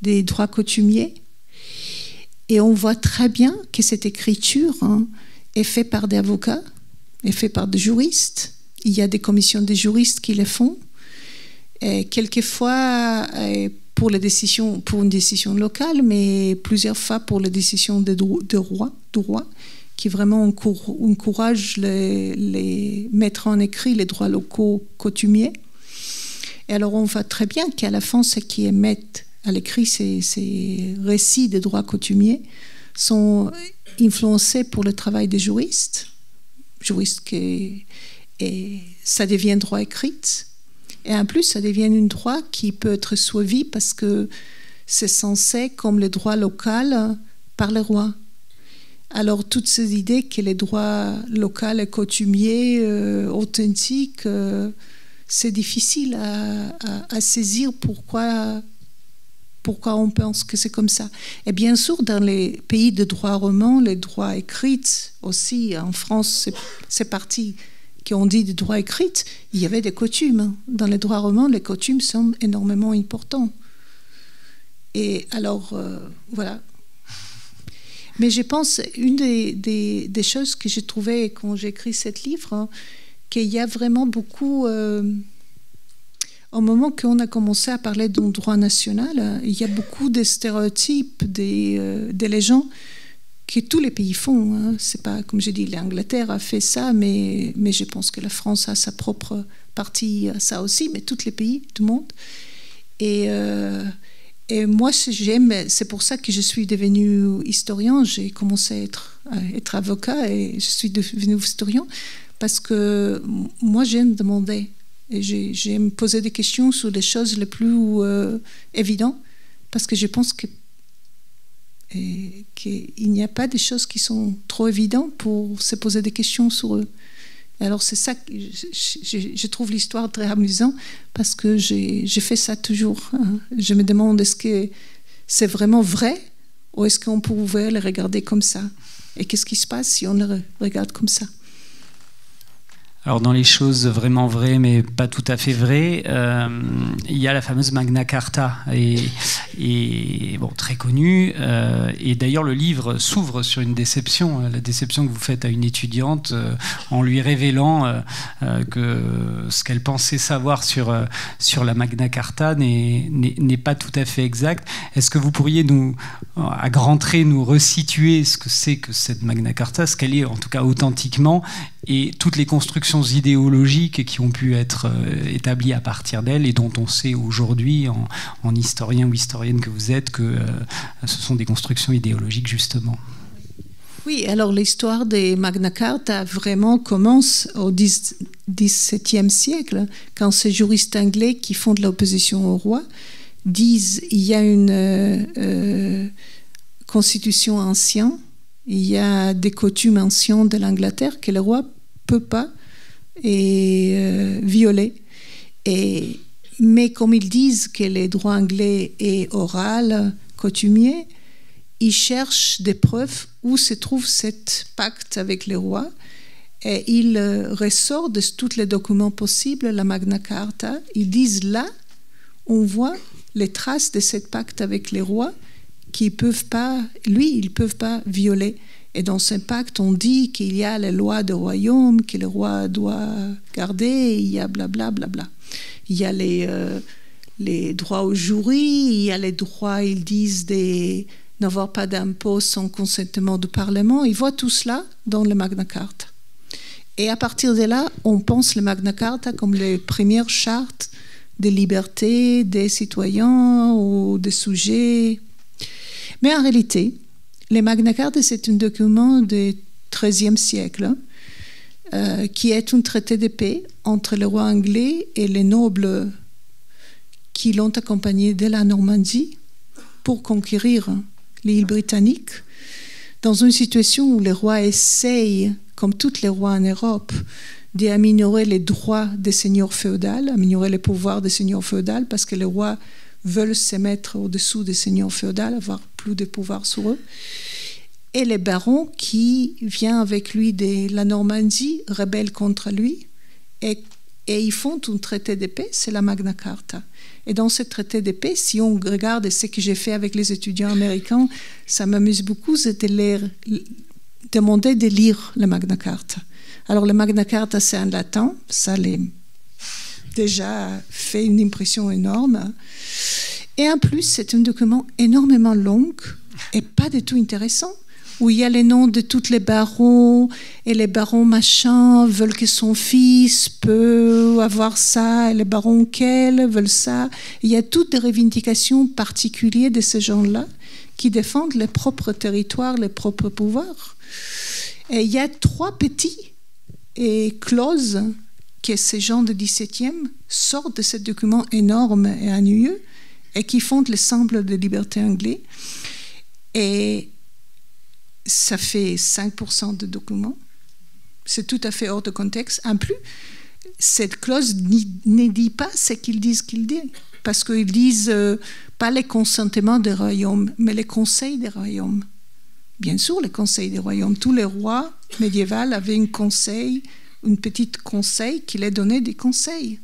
des droits coutumiers. Et on voit très bien que cette écriture est faite par des avocats, est faite par des juristes. Il y a des commissions de juristes qui le font. Et quelquefois, pour une décision locale, mais plusieurs fois pour les décisions de roi, qui vraiment encouragent les mettre en écrit les droits locaux coutumiers. Et alors on voit très bien qu'à la fin, ceux qui émettent à l'écrit ces récits des droits coutumiers sont influencés pour le travail des juristes et ça devient droit écrit. Et en plus, ça devient un droit qui peut être suivi parce que c'est censé comme le droit local par le roi. Alors, toutes ces idées que les droits locaux et coutumiers, authentiques, c'est difficile à saisir pourquoi on pense que c'est comme ça. Et bien sûr, dans les pays de droit roman, les droits écrits aussi, en France, c'est parti. Qui ont dit des droits écrits, il y avait des coutumes. Dans les droits romans, les coutumes sont énormément importantes. Et alors, voilà. Mais je pense, une des choses que j'ai trouvées quand j'ai écrit ce livre, qu'il y a vraiment beaucoup... au moment qu'on a commencé à parler d'un droit national, il y a beaucoup de stéréotypes, des légendes, que tous les pays font. C'est pas, comme je dis, l'Angleterre a fait ça, mais je pense que la France a sa propre partie à ça aussi, mais tous les pays, tout le monde. Et moi, j'aime, c'est pour ça que je suis devenue historien. J'ai commencé à être avocat et je suis devenue historien parce que moi, j'aime demander et j'aime poser des questions sur les choses les plus évidentes parce que je pense qu'il n'y a pas des choses qui sont trop évidentes pour se poser des questions sur eux. Alors c'est ça que je trouve l'histoire très amusante parce que j'ai fait ça toujours. Je me demande est-ce que c'est vraiment vrai ou est-ce qu'on pouvait le regarder comme ça et qu'est-ce qui se passe si on le regarde comme ça. Alors dans les choses vraiment vraies mais pas tout à fait vraies, il y a la fameuse Magna Carta et bon, très connue et d'ailleurs le livre s'ouvre sur une déception, la déception que vous faites à une étudiante en lui révélant que ce qu'elle pensait savoir sur la Magna Carta n'est pas tout à fait exact. Est-ce que vous pourriez à grands traits nous resituer ce que c'est que cette Magna Carta, ce qu'elle est en tout cas authentiquement et toutes les constructions idéologiques qui ont pu être établies à partir d'elle et dont on sait aujourd'hui, en historien ou historienne que vous êtes, que ce sont des constructions idéologiques justement. Oui, alors l'histoire des Magna Carta vraiment commence au XVIIe siècle, quand ces juristes anglais qui font de l'opposition au roi disent il y a une constitution ancienne, il y a des coutumes anciennes de l'Angleterre que le roi ne peut pas violer. Mais comme ils disent que les droits anglais est oral, coutumier, il cherche des preuves où se trouve cet pacte avec les rois et il ressort de tous les documents possibles, la Magna Carta. Ils disent là, on voit les traces de ce pacte avec les rois qu'ils peuvent pas, ils ne peuvent pas violer. Et dans ce pacte, on dit qu'il y a les lois du royaume, que le roi doit garder, il y a blablabla. Bla, bla, bla. Il y a les droits au jury, il y a les droits, ils disent, n'avoir pas d'impôt sans consentement du Parlement. Ils voient tout cela dans le Magna Carta. Et à partir de là, on pense le Magna Carta comme les premières chartes de liberté des citoyens ou des sujets. Mais en réalité, le Magna Carta, c'est un document du XIIIe siècle qui est un traité de paix entre le roi anglais et les nobles qui l'ont accompagné de la Normandie pour conquérir l'île britannique, dans une situation où les rois essayent, comme tous les rois en Europe, d'améliorer les droits des seigneurs féodaux, améliorer les pouvoirs des seigneurs féodaux, parce que les rois veulent se mettre au-dessous des seigneurs féodaux, avoir plus de pouvoir sur eux. Et les barons qui viennent avec lui de la Normandie, rebellent contre lui, et ils font un traité de paix, c'est la Magna Carta. Et dans ce traité de paix, si on regarde ce que j'ai fait avec les étudiants américains, ça m'amuse beaucoup, c'est de leur demander de lire la Magna Carta. Alors, la Magna Carta, c'est en latin, ça les déjà fait une impression énorme. Et en plus, c'est un document énormément long et pas du tout intéressant, où il y a les noms de tous les barons, et les barons machins veulent que son fils peut avoir ça, et les barons quels veulent ça. Il y a toutes des revendications particulières de ces gens-là qui défendent les propres territoires, les propres pouvoirs. Et il y a 3 petits clauses que ces gens du XVIIe sortent de ce document énorme et ennuyeux et qui font l'ensemble de liberté anglais. Et ça fait 5% de documents. C'est tout à fait hors de contexte. En plus, cette clause ne dit pas ce qu'ils disent qu'il dit. Parce qu'ils disent pas les consentements des royaumes, mais les conseils des royaumes. Bien sûr, les conseils des royaumes. Tous les rois médiévaux avaient un petit conseil qui les donnait des conseils.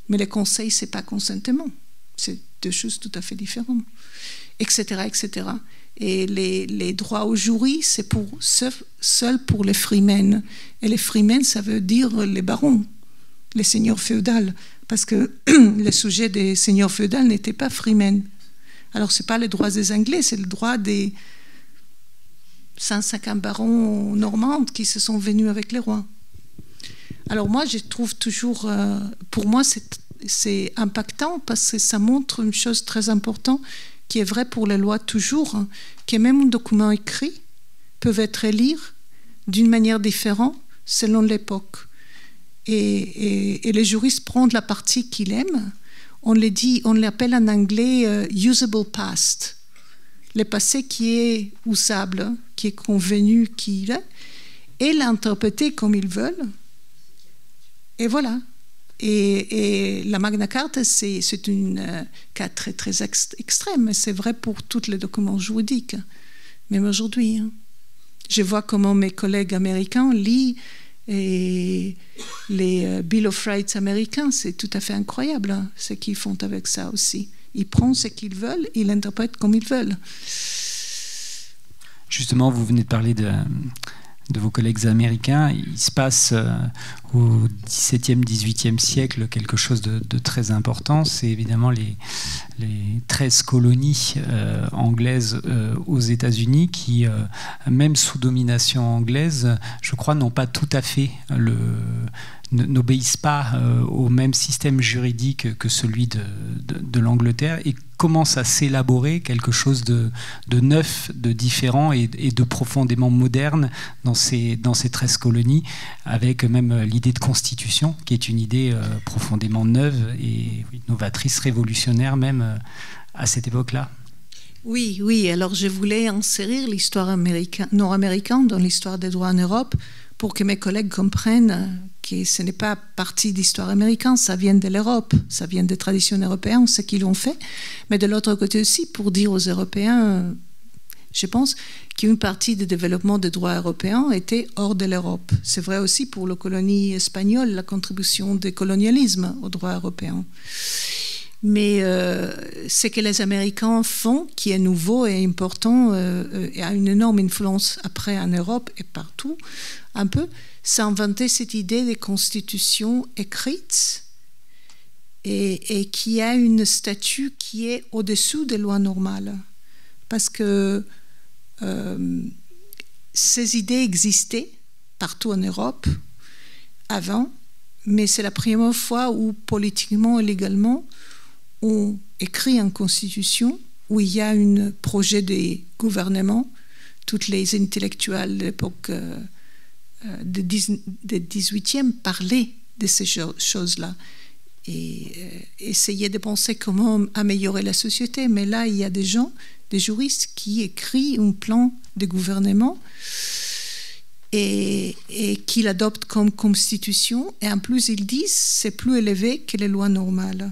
Mais les conseils, ce n'est pas consentement. C'est 2 choses tout à fait différentes. Etc., etc. Et les droits au jury, c'est seul pour les freemen. Et les freemen, ça veut dire les barons, les seigneurs féodaux. Parce que le sujet des seigneurs féodaux n'était pas freemen. Alors, ce n'est pas les droits des Anglais, c'est le droit des 150 barons normands qui se sont venus avec les rois. Alors moi, je trouve toujours, pour moi, c'est impactant parce que ça montre une chose très importante qui est vraie pour les lois toujours, que même un document écrit peut être lu d'une manière différente selon l'époque. Et les juristes prennent la partie qu'ils aiment. On l'appelle en anglais usable past. Le passé qui est usable, qui est convenu, qui est, et l'interpréter comme ils veulent. Et voilà. Et la Magna Carta, c'est un cas très, très extrême. Et c'est vrai pour tous les documents juridiques, même aujourd'hui. Je vois comment mes collègues américains lisent les Bill of Rights américains. C'est tout à fait incroyable ce qu'ils font avec ça aussi. Ils prennent ce qu'ils veulent, ils l'interprètent comme ils veulent. Justement, vous venez de parler de vos collègues américains. Il se passe au XVIIe, XVIIIe siècle quelque chose de très important. C'est évidemment les 13 colonies anglaises aux États-Unis qui, même sous domination anglaise, je crois, n'ont pas tout à fait n'obéissent pas au même système juridique que celui de l'Angleterre et commence à s'élaborer quelque chose de neuf, de différent et de profondément moderne dans ces 13 colonies, avec même l'idée de constitution, qui est une idée profondément neuve et novatrice, révolutionnaire même à cette époque-là. Oui, alors je voulais insérer l'histoire nord-américaine dans l'histoire des droits en Europe pour que mes collègues comprennent que ce n'est pas partie d'histoire américaine, ça vient de l'Europe, ça vient des traditions européennes, ce qu'ils ont fait, mais de l'autre côté aussi pour dire aux Européens Je pense qu'une partie du développement des droits européens était hors de l'Europe. C'est vrai aussi pour la colonie espagnole, la contribution du colonialisme aux droits européens. Mais ce que les Américains font, qui est nouveau et important, et a une énorme influence après en Europe et partout, un peu, c'est inventer cette idée de constitution écrite et qui a une statut qui est au-dessous des lois normales. Parce que ces idées existaient partout en Europe avant, mais c'est la première fois où politiquement et légalement on écrit une constitution où il y a un projet de gouvernement. Toutes les intellectuels de l'époque du 18e parlaient de ces choses-là et essayaient de penser comment améliorer la société. Mais là, il y a des gens, des juristes qui écrivent un plan de gouvernement et qui l'adoptent comme constitution. Et en plus, ils disent que c'est plus élevé que les lois normales.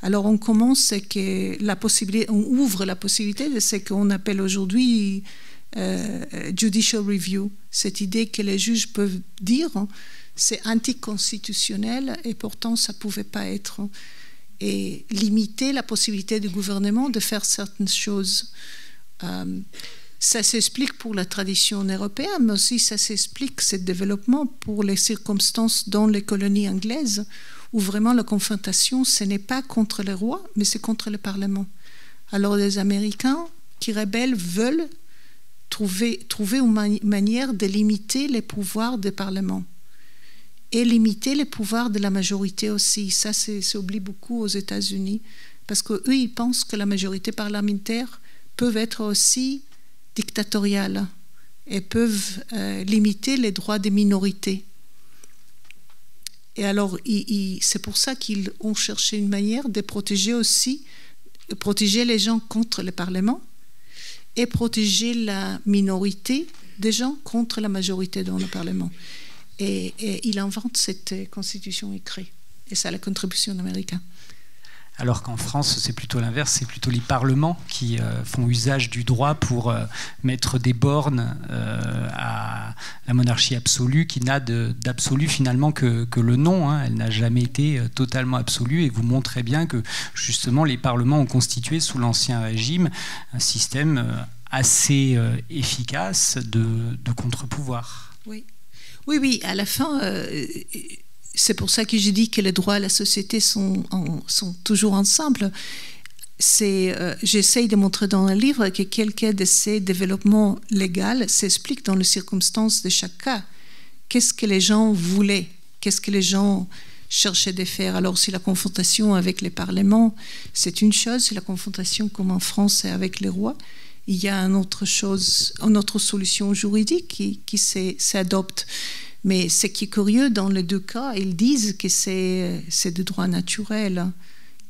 Alors on commence que on ouvre la possibilité de ce qu'on appelle aujourd'hui judicial review, cette idée que les juges peuvent dire c'est anticonstitutionnel et pourtant ça ne pouvait pas être, et limiter la possibilité du gouvernement de faire certaines choses. Ça s'explique pour la tradition européenne, mais aussi ça s'explique ce développement pour les circonstances dans les colonies anglaises, où vraiment la confrontation, ce n'est pas contre les rois, mais c'est contre le Parlement. Alors les Américains qui rebellent veulent trouver une manière de limiter les pouvoirs du Parlement et limiter les pouvoirs de la majorité aussi. Ça, c'est oublié beaucoup aux États-Unis, parce qu'eux, ils pensent que la majorité parlementaire peut être aussi dictatoriale et peuvent limiter les droits des minorités. Et alors, c'est pour ça qu'ils ont cherché une manière de protéger les gens contre le Parlement et protéger la minorité des gens contre la majorité dans le Parlement. Et il invente cette constitution écrite. Et c'est la contribution américaine. Alors qu'en France, c'est plutôt l'inverse, c'est plutôt les parlements qui font usage du droit pour mettre des bornes à la monarchie absolue, qui n'a d'absolu finalement que le nom. Hein. Elle n'a jamais été totalement absolue, et vous montrez bien que justement les parlements ont constitué sous l'Ancien Régime un système assez efficace de contre-pouvoir. Oui, à la fin... c'est pour ça que je dis que les droits et la société sont toujours ensemble. J'essaye de montrer dans le livre que quelques de ces développements légaux s'expliquent dans les circonstances de chaque cas. Qu'est-ce que les gens voulaient? Qu'est-ce que les gens cherchaient de faire? Alors, si la confrontation avec les parlements, c'est une chose, si la confrontation comme en France est avec les rois, il y a une autre solution juridique qui s'adopte. Mais ce qui est curieux, dans les deux cas, ils disent que c'est de droit naturel,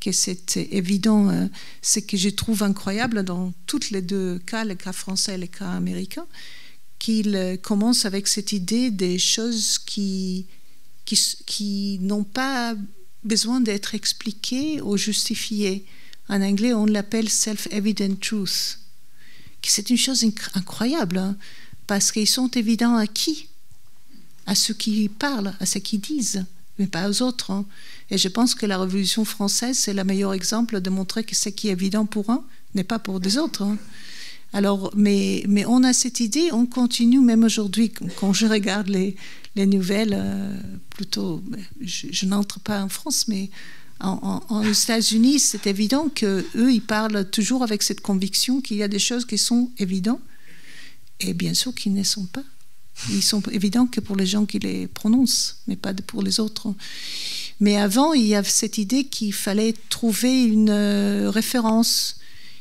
que c'est évident. Ce que je trouve incroyable dans tous les deux cas, le cas français et le cas américain, qu'ils commencent avec cette idée des choses qui n'ont pas besoin d'être expliquées ou justifiées. En anglais, on l'appelle self-evident truth. C'est une chose incroyable, hein, parce qu'ils sont évidents à qui? À ceux qui parlent, à ceux qui disent, mais pas aux autres. Hein. Et je pense que la Révolution française, c'est le meilleur exemple de montrer que ce qui est évident pour un n'est pas pour des autres. Hein. Alors, mais on a cette idée, on continue, même aujourd'hui, quand je regarde les nouvelles, plutôt, je n'entre pas en France, mais aux États-Unis, c'est évident qu'eux, ils parlent toujours avec cette conviction qu'il y a des choses qui sont évidentes, et bien sûr qu'ils ne sont pas. Ils sont évidents que pour les gens qui les prononcent, mais pas pour les autres. Mais avant, il y avait cette idée qu'il fallait trouver une référence.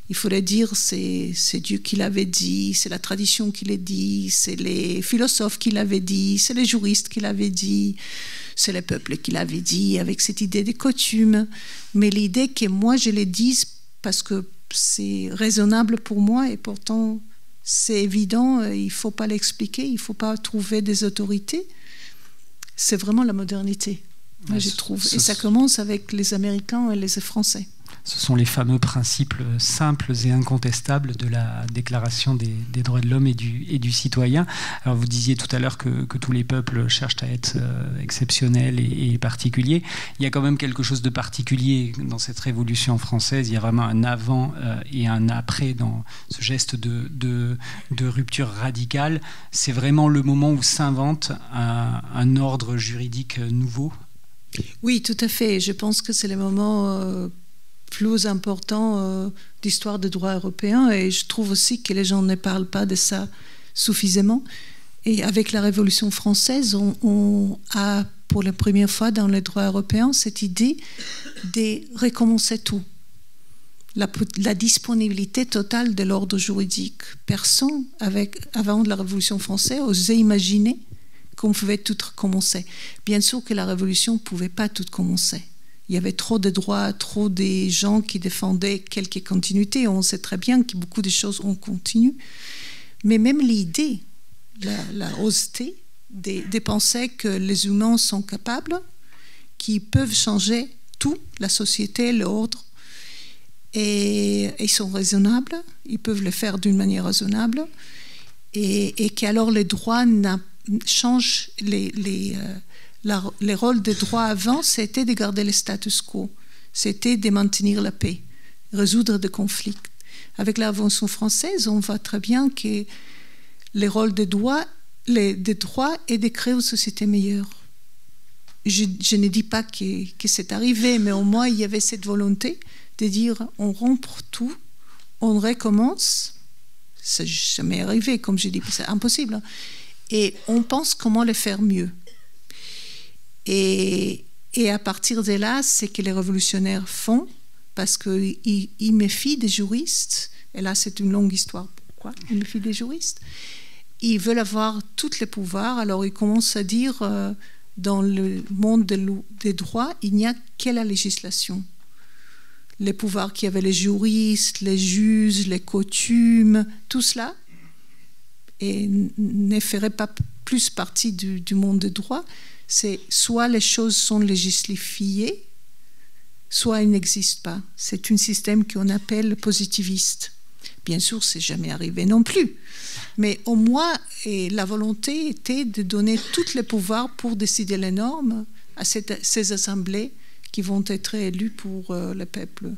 Il fallait dire c'est Dieu qui l'avait dit, c'est la tradition qui l'a dit, c'est les philosophes qui l'avaient dit, c'est les juristes qui l'avaient dit, c'est le peuple qui l'avait dit, avec cette idée des coutumes. Mais l'idée que moi je les dise parce que c'est raisonnable pour moi et pourtant... c'est évident, il ne faut pas l'expliquer, il ne faut pas trouver des autorités. C'est vraiment la modernité, moi, je trouve. Et ça commence avec les Américains et les Français. Ce sont les fameux principes simples et incontestables de la Déclaration des droits de l'homme et du citoyen. Alors vous disiez tout à l'heure que tous les peuples cherchent à être exceptionnels et particuliers. Il y a quand même quelque chose de particulier dans cette révolution française. Il y a vraiment un avant et un après dans ce geste de rupture radicale. C'est vraiment le moment où s'invente un ordre juridique nouveau. Oui, tout à fait. Je pense que c'est le moment plus important d'histoire du droit européen, et je trouve aussi que les gens ne parlent pas de ça suffisamment. Et avec la Révolution française, on a pour la première fois dans le droit européen cette idée de recommencer tout. La disponibilité totale de l'ordre juridique. Personne, avant la Révolution française, osait imaginer qu'on pouvait tout recommencer. Bien sûr que la Révolution ne pouvait pas tout commencer. Il y avait trop de droits, trop de gens qui défendaient quelques continuités. On sait très bien que beaucoup de choses ont continué. Mais même l'idée, la osseté de penser que les humains sont capables, qu'ils peuvent changer tout, la société, l'ordre, et ils sont raisonnables, ils peuvent le faire d'une manière raisonnable, et qu'alors les droits changent les rôles des droits avant, c'était de garder le status quo, c'était de maintenir la paix, résoudre des conflits. Avec la Révolution française, on voit très bien que les rôles des droits est de créer une société meilleure. Je ne dis pas que c'est arrivé, mais au moins il y avait cette volonté de dire on rompt tout, on recommence. C'est jamais arrivé, comme je dis, c'est impossible. Et on pense comment le faire mieux. Et à partir de là, c'est que les révolutionnaires font, parce qu'ils méfient des juristes, et là c'est une longue histoire, pourquoi ils méfient des juristes. Ils veulent avoir tous les pouvoirs, alors ils commencent à dire, dans le monde des droits, il n'y a que la législation. Les pouvoirs qu'il y avait les juristes, les juges, les coutumes, tout cela, et ne ferait pas plus partie du monde du droit. C'est soit les choses sont législées, soit elles n'existent pas. C'est un système qu'on appelle positiviste. Bien sûr, c'est jamais arrivé non plus. Mais au moins, la volonté était de donner tous les pouvoirs pour décider les normes à ces assemblées qui vont être élues pour le peuple.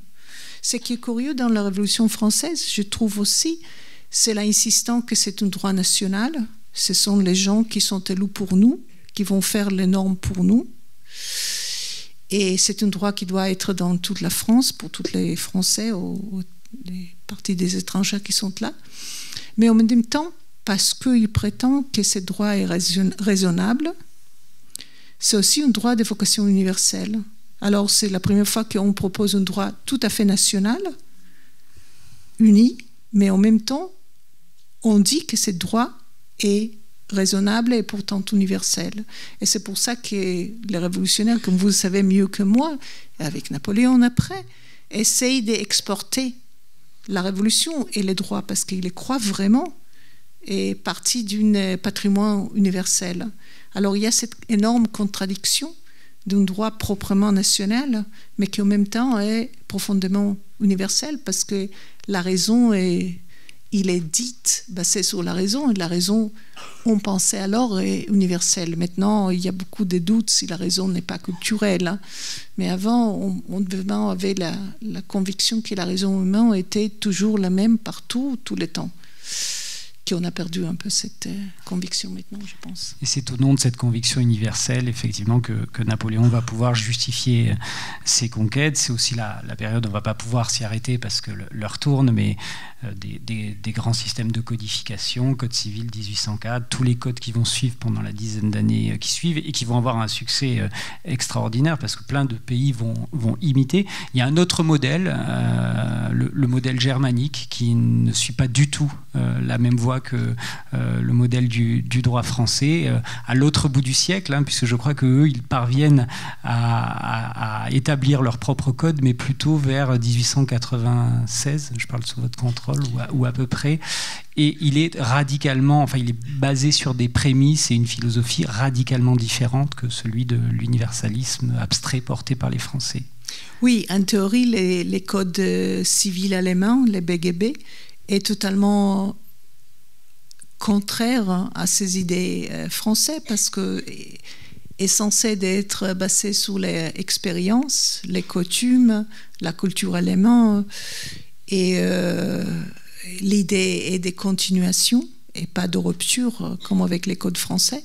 Ce qui est curieux dans la Révolution française, je trouve aussi, c'est l'insistance que c'est un droit national. Ce sont les gens qui sont élus pour nous, qui vont faire les normes pour nous. Et c'est un droit qui doit être dans toute la France, pour tous les Français, les parties des étrangers qui sont là. Mais en même temps, parce qu'ils prétendent que ce droit est raisonnable, c'est aussi un droit de vocation universelle. Alors, c'est la première fois qu'on propose un droit tout à fait national, uni, mais en même temps, on dit que ce droit est raisonnable et pourtant universel. Et c'est pour ça que les révolutionnaires, comme vous le savez mieux que moi, et avec Napoléon après, essayent d'exporter la révolution et les droits, parce qu'ils les croient vraiment, est partie d'un patrimoine universel. Alors il y a cette énorme contradiction d'un droit proprement national, mais qui en même temps est profondément universel, parce que la raison il est dite basée sur la raison, et la raison, on pensait alors, est universelle. Maintenant, il y a beaucoup de doutes si la raison n'est pas culturelle. Hein. Mais avant, on avait la conviction que la raison humaine était toujours la même partout, tout le temps. Qu'on a perdu un peu cette conviction maintenant, je pense. Et c'est au nom de cette conviction universelle, effectivement, que Napoléon va pouvoir justifier ses conquêtes. C'est aussi la période où on ne va pas pouvoir s'y arrêter parce que l'heure tourne, mais des grands systèmes de codification, Code civil 1804, tous les codes qui vont suivre pendant la dizaine d'années qui suivent et qui vont avoir un succès extraordinaire parce que plein de pays vont imiter. Il y a un autre modèle, le modèle germanique, qui ne suit pas du tout la même voie crois que le modèle du droit français, à l'autre bout du siècle, hein, puisque je crois qu'eux, ils parviennent à établir leur propre code, mais plutôt vers 1896, je parle sous votre contrôle, ou à peu près. Et il est radicalement, enfin, il est basé sur des prémices et une philosophie radicalement différente que celui de l'universalisme abstrait porté par les Français. Oui, en théorie, les codes civils allemands, les BGB, est totalement contraire à ces idées françaises parce que est censé être basé sur les expériences, les coutumes, la culture allemande et l'idée est de continuation et pas de rupture comme avec les codes français.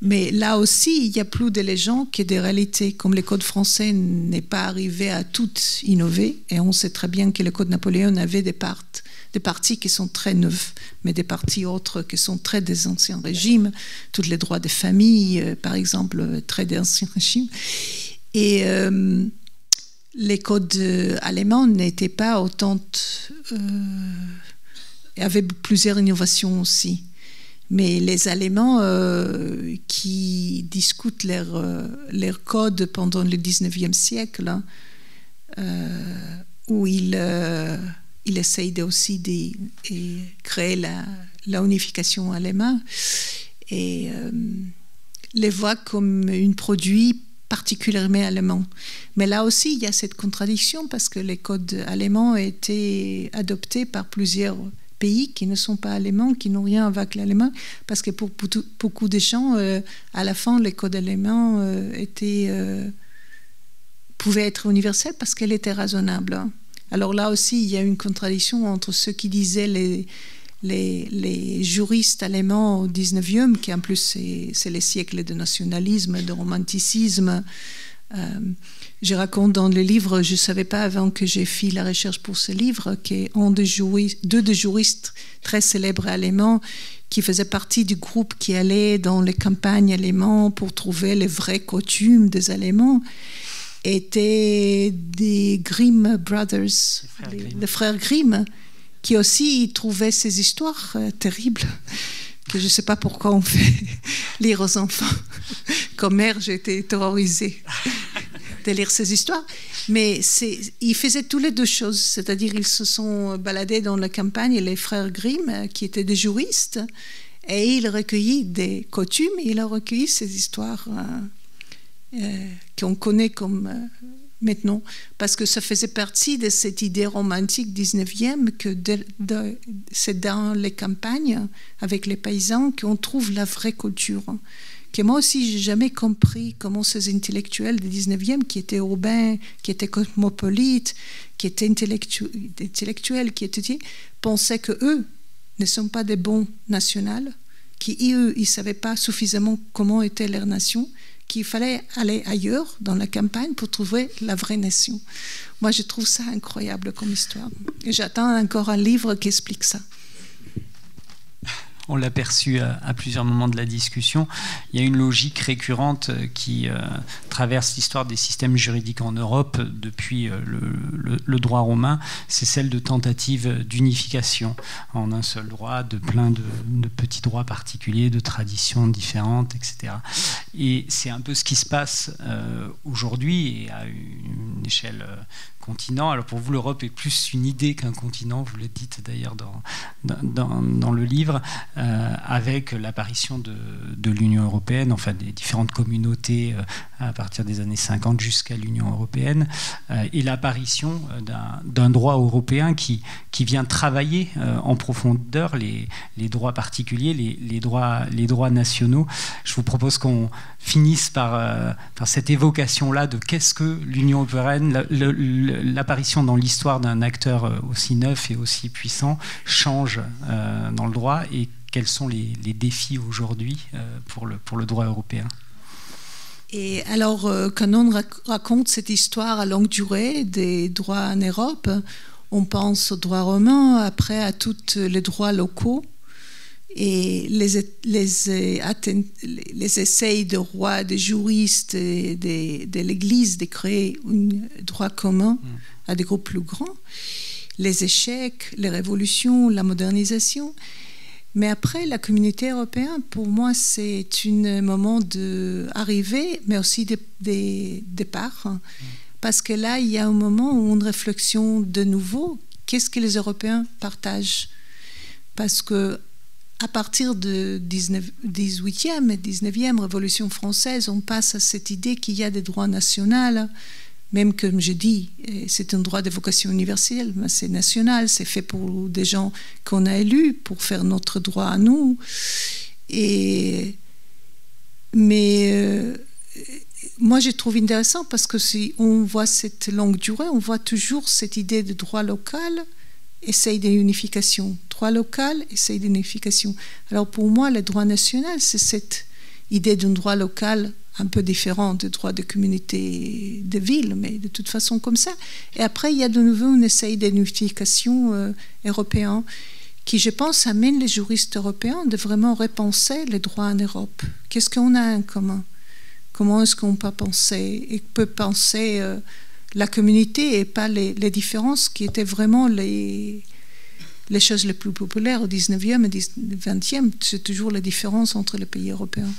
Mais là aussi, il y a plus de légendes que des réalités. Comme le code français n'est pas arrivé à tout innover, et on sait très bien que le code Napoléon avait des parties qui sont très neuves, mais des parties autres qui sont très des anciens régimes, tous les droits des familles, par exemple, très des anciens régimes. Et les codes allemands n'étaient pas autant... avaient plusieurs innovations aussi. Mais les Allemands qui discutent leur code pendant le 19e siècle, où ils essayent aussi de créer la unification allemande, et les voient comme un produit particulièrement allemand. Mais là aussi, il y a cette contradiction parce que les codes allemands ont été adoptés par plusieurs pays qui ne sont pas allemands, qui n'ont rien avec l'allemand, parce que pour beaucoup de gens, à la fin, les codes allemands pouvaient être universels parce qu'elle était raisonnable. Alors là aussi, il y a une contradiction entre ceux qui disaient les juristes allemands au 19e, qui en plus c'est les siècles de nationalisme, de romanticisme. Je raconte dans le livre, je ne savais pas avant que j'ai fait la recherche pour ce livre, qu'un deux des juristes très célèbres allemands qui faisaient partie du groupe qui allait dans les campagnes allemandes pour trouver les vraies coutumes des Allemands étaient des Grimm Brothers, les frères Grimm, qui aussi trouvaient ces histoires terribles que je ne sais pas pourquoi on fait lire aux enfants. Comme mère, j'ai été terrorisée de lire ces histoires. Mais ils faisaient toutes les deux choses. C'est-à-dire ils se sont baladés dans la campagne, les frères Grimm, qui étaient des juristes, et ils recueillaient des coutumes, et ils ont recueilli ces histoires qu'on connaît comme... maintenant, parce que ça faisait partie de cette idée romantique 19e que c'est dans les campagnes, avec les paysans, qu'on trouve la vraie culture. Que moi aussi, j'ai jamais compris comment ces intellectuels du 19e, qui étaient urbains, qui étaient cosmopolites, qui étaient intellectuels, qui étaient, pensaient qu'eux ne sont pas des bons nationaux, qu'eux, ils ne savaient pas suffisamment comment était leur nation, qu'il fallait aller ailleurs, dans la campagne, pour trouver la vraie nation. Moi, je trouve ça incroyable comme histoire. Et j'attends encore un livre qui explique ça. On l'a perçu à plusieurs moments de la discussion. Il y a une logique récurrente qui traverse l'histoire des systèmes juridiques en Europe depuis le droit romain. C'est celle de tentative d'unification en un seul droit, de plein de petits droits particuliers, de traditions différentes, etc. Et c'est un peu ce qui se passe aujourd'hui et à une échelle continent. Alors pour vous, l'Europe est plus une idée qu'un continent, vous le dites d'ailleurs dans le livre, avec l'apparition de l'Union européenne, enfin des différentes communautés à partir des années 50 jusqu'à l'Union européenne, et l'apparition d'un droit européen qui vient travailler en profondeur les droits particuliers, les droits nationaux. Je vous propose qu'on finisse par cette évocation-là de qu'est-ce que l'Union européenne, l'apparition dans l'histoire d'un acteur aussi neuf et aussi puissant change dans le droit, et quels sont les défis aujourd'hui pour le droit européen. Et alors, quand on raconte cette histoire à longue durée des droits en Europe, on pense au droit romain, après à tous les droits locaux, et les essais de rois, de juristes, de l'Église de créer un droit commun à des groupes plus grands, les échecs, les révolutions, la modernisation. Mais après, la communauté européenne, pour moi, c'est un moment d'arrivée, mais aussi de départ. Parce que là, il y a un moment où une réflexion de nouveau, qu'est-ce que les Européens partagent? Parce que à partir de 18e et 19e Révolution française, on passe à cette idée qu'il y a des droits nationaux, même comme je dis, c'est un droit de vocation universelle, mais c'est national, c'est fait pour des gens qu'on a élus, pour faire notre droit à nous. Moi, je trouve intéressant parce que si on voit cette longue durée, on voit toujours cette idée de droit local, essaye d'unification. Droit local, essaye d'unification. Alors pour moi, le droit national, c'est cette idée d'un droit local un peu différent du droit de communauté de ville, mais de toute façon comme ça. Et après, il y a de nouveau une essaye d'unification européenne qui, je pense, amène les juristes européens de vraiment repenser les droits en Europe. Qu'est-ce qu'on a en commun? Comment est-ce qu'on peut penser la communauté et pas les différences qui étaient vraiment les choses les plus populaires au 19e et 20e, c'est toujours la différence entre les pays européens.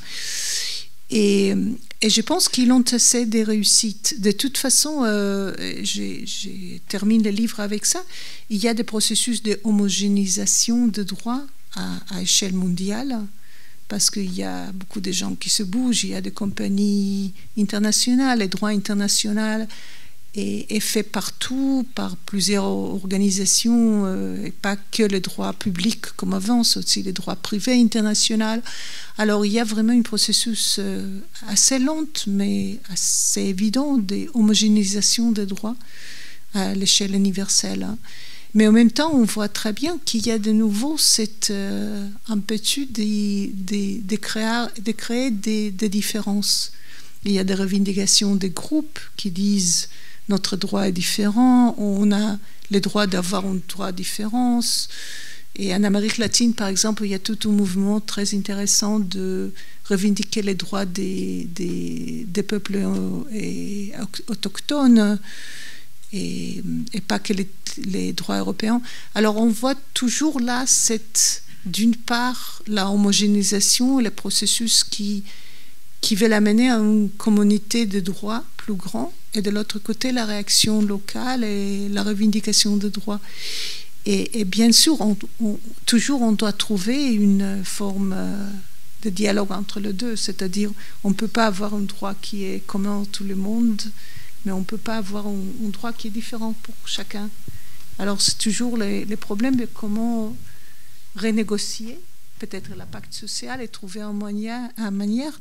Et je pense qu'ils ont assez de réussites. De toute façon, je termine le livre avec ça, il y a des processus de homogénéisation de droits à échelle mondiale, parce qu'il y a beaucoup de gens qui se bougent, il y a des compagnies internationales, les droits internationaux est fait partout par plusieurs organisations, et pas que les droits publics comme avant, c'est aussi les droits privés internationaux. Alors il y a vraiment un processus assez lent, mais assez évident d'homogénéisation des droits à l'échelle universelle. Mais en même temps, on voit très bien qu'il y a de nouveau cette impétude de créer des différences. Il y a des revendications des groupes qui disent notre droit est différent, on a le droit d'avoir un droit différent. Et en Amérique latine, par exemple, il y a tout un mouvement très intéressant de revendiquer les droits des peuples autochtones et pas que les droits européens. Alors on voit toujours là, d'une part, la homogénéisation, le processus qui veut amener à une communauté de droits plus grand, et de l'autre côté, la réaction locale et la revendication de droits. Et bien sûr, toujours on doit trouver une forme de dialogue entre les deux, c'est-à-dire on ne peut pas avoir un droit qui est commun à tout le monde, mais on ne peut pas avoir un droit qui est différent pour chacun. Alors c'est toujours les problèmes de comment renégocier peut-être le pacte social et trouver une manière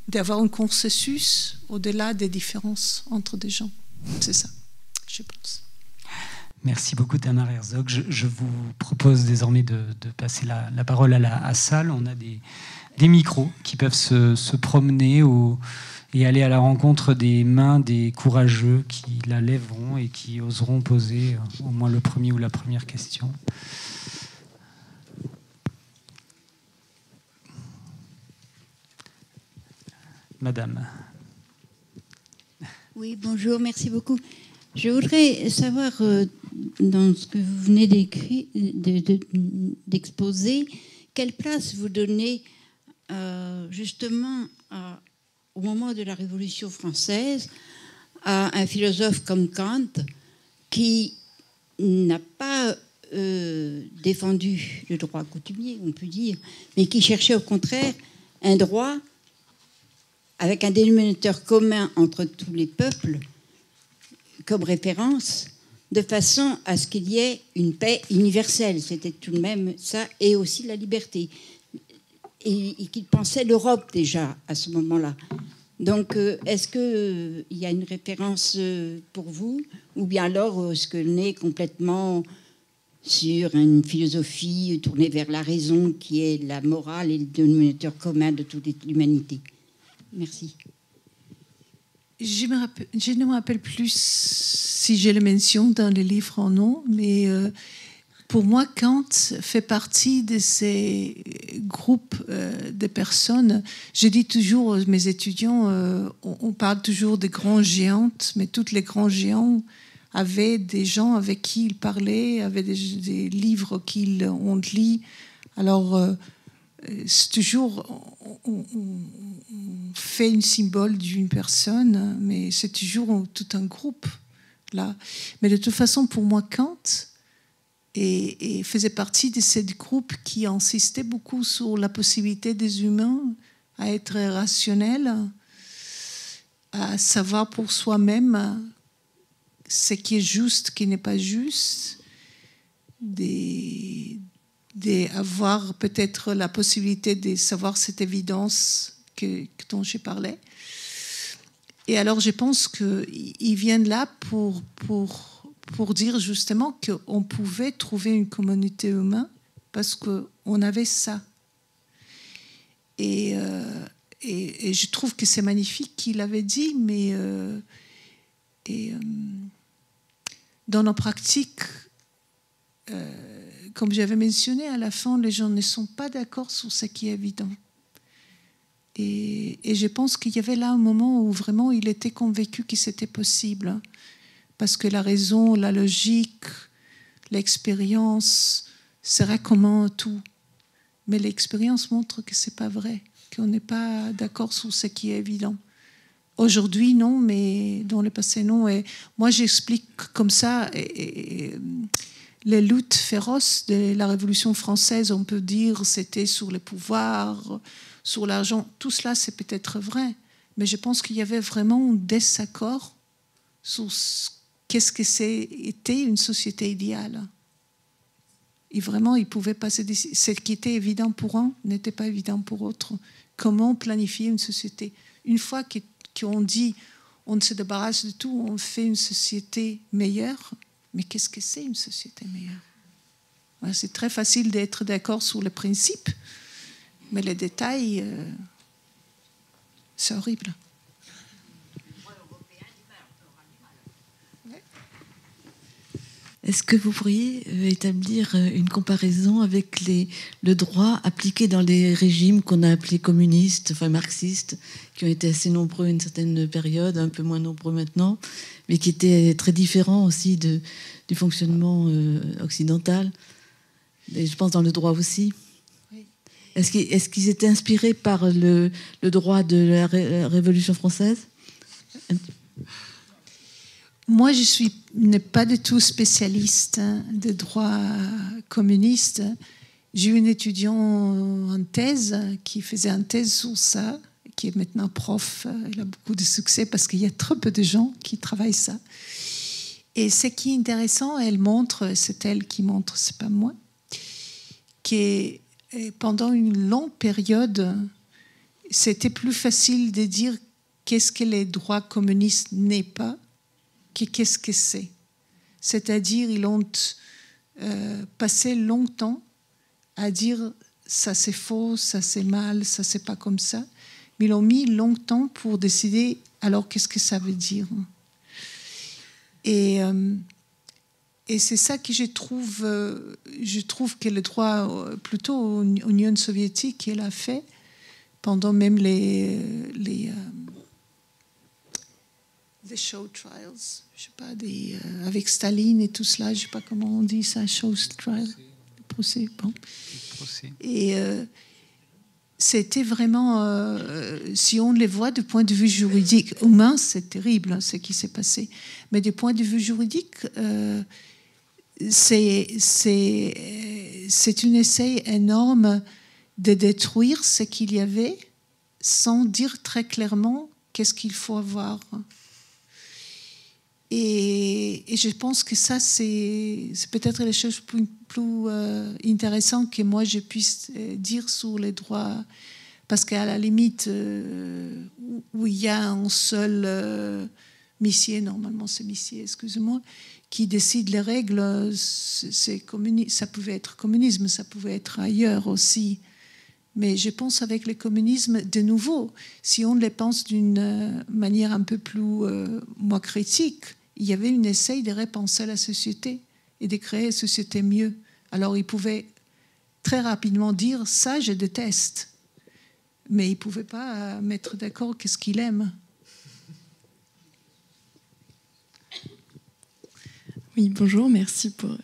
d'avoir un consensus au-delà des différences entre des gens. C'est ça, je pense. Merci beaucoup Tamar Herzog. Je vous propose désormais de passer la parole à la salle. On a des micros qui peuvent se promener et aller à la rencontre des mains des courageux qui la lèveront et qui oseront poser au moins le premier ou la première question. Madame. Oui, bonjour, merci beaucoup. Je voudrais savoir, dans ce que vous venez d'exposer, quelle place vous donnez justement au moment de la Révolution française à un philosophe comme Kant qui n'a pas défendu le droit coutumier, on peut dire, mais qui cherchait au contraire un droit avec un dénominateur commun entre tous les peuples comme référence, de façon à ce qu'il y ait une paix universelle. C'était tout de même ça, et aussi la liberté. Et qu'il pensait l'Europe déjà à ce moment-là. Donc, est-ce qu'il y a une référence pour vous, ou bien alors est-ce qu'on est complètement sur une philosophie tournée vers la raison, qui est la morale et le dénominateur commun de toute l'humanité? Merci. Je ne me rappelle plus si je le mentionne dans le livre ou non, mais pour moi, Kant fait partie de ces groupes de personnes. Je dis toujours à mes étudiants, on parle toujours des grands géants, mais tous les grands géants avaient des gens avec qui ils parlaient, avaient des livres qu'ils ont lus, Alors, c'est toujours, on fait un symbole d'une personne, mais c'est toujours tout un groupe, là. Mais de toute façon, pour moi, Kant faisait partie de ce groupe qui insistait beaucoup sur la possibilité des humains à être rationnels, à savoir pour soi-même ce qui est juste, ce qui n'est pas juste, d'avoir peut-être la possibilité de savoir cette évidence dont j'ai parlé. Et alors je pense qu'ils viennent là pour dire justement qu'on pouvait trouver une communauté humaine parce qu'on avait ça. Et je trouve que c'est magnifique qu'il avait dit, mais dans nos pratiques, comme j'avais mentionné, à la fin, les gens ne sont pas d'accord sur ce qui est évident. Et je pense qu'il y avait là un moment où vraiment il était convaincu que c'était possible. Parce que la raison, la logique, l'expérience serait commun à tout. Mais l'expérience montre que ce n'est pas vrai, qu'on n'est pas d'accord sur ce qui est évident. Aujourd'hui, non, mais dans le passé, non. Et moi, j'explique comme ça les luttes féroces de la Révolution française. On peut dire c'était sur le pouvoir, sur l'argent. Tout cela, c'est peut-être vrai. Mais je pense qu'il y avait vraiment un désaccord sur qu'est-ce que c'était une société idéale. Et vraiment, ils pouvaient passer ce qui était évident pour un n'était pas évident pour autre. Comment planifier une société? Une fois qu'on dit on se débarrasse de tout, on fait une société meilleure, mais qu'est-ce que c'est une société meilleure? Voilà, c'est très facile d'être d'accord sur le principe, mais les détails, c'est horrible. Est-ce que vous pourriez établir une comparaison avec le droit appliqué dans les régimes qu'on a appelés communistes, enfin marxistes, qui ont été assez nombreux à une certaine période, un peu moins nombreux maintenant, mais qui étaient très différents aussi du fonctionnement occidental, et je pense dans le droit aussi. Oui. Est-ce qu'ils étaient inspirés par le droit de la Révolution française ? Moi, je n'ai pas du tout spécialiste de droit communiste. J'ai eu un étudiant en thèse qui faisait une thèse sur ça, qui est maintenant prof. Il a beaucoup de succès parce qu'il y a trop peu de gens qui travaillent ça. Et ce qui est intéressant, c'est elle qui montre, c'est pas moi, que pendant une longue période, c'était plus facile de dire qu'est-ce que les droits communistes n'est pas, qu'est-ce que c'est. C'est-à-dire, ils ont passé longtemps à dire ça c'est faux, ça c'est mal, ça c'est pas comme ça. Mais ils ont mis longtemps pour décider alors qu'est-ce que ça veut dire. Et c'est ça que je trouve que le droit, plutôt l'Union soviétique, elle a fait pendant même les show trials, je sais pas, avec Staline et tout cela, je sais pas comment on dit ça, show trial, procès, bon. Et c'était vraiment, si on les voit du point de vue juridique, humain, c'est terrible hein, ce qui s'est passé, mais du point de vue juridique, c'est un essai énorme de détruire ce qu'il y avait sans dire très clairement qu'est-ce qu'il faut avoir. Et je pense que ça, c'est peut-être les choses plus intéressantes que moi je puisse dire sur les droits. Parce qu'à la limite, où il y a un seul missier, normalement c'est missier, excusez-moi, qui décide les règles, ça pouvait être communisme, ça pouvait être ailleurs aussi. Mais je pense avec le communisme, de nouveau, si on les pense d'une manière un peu plus moins critique, il y avait un essai de repenser la société et de créer une société mieux. Alors il pouvait très rapidement dire « ça, je déteste ». Mais il ne pouvait pas mettre d'accord qu'est-ce qu'il aime. Oui, bonjour, merci pour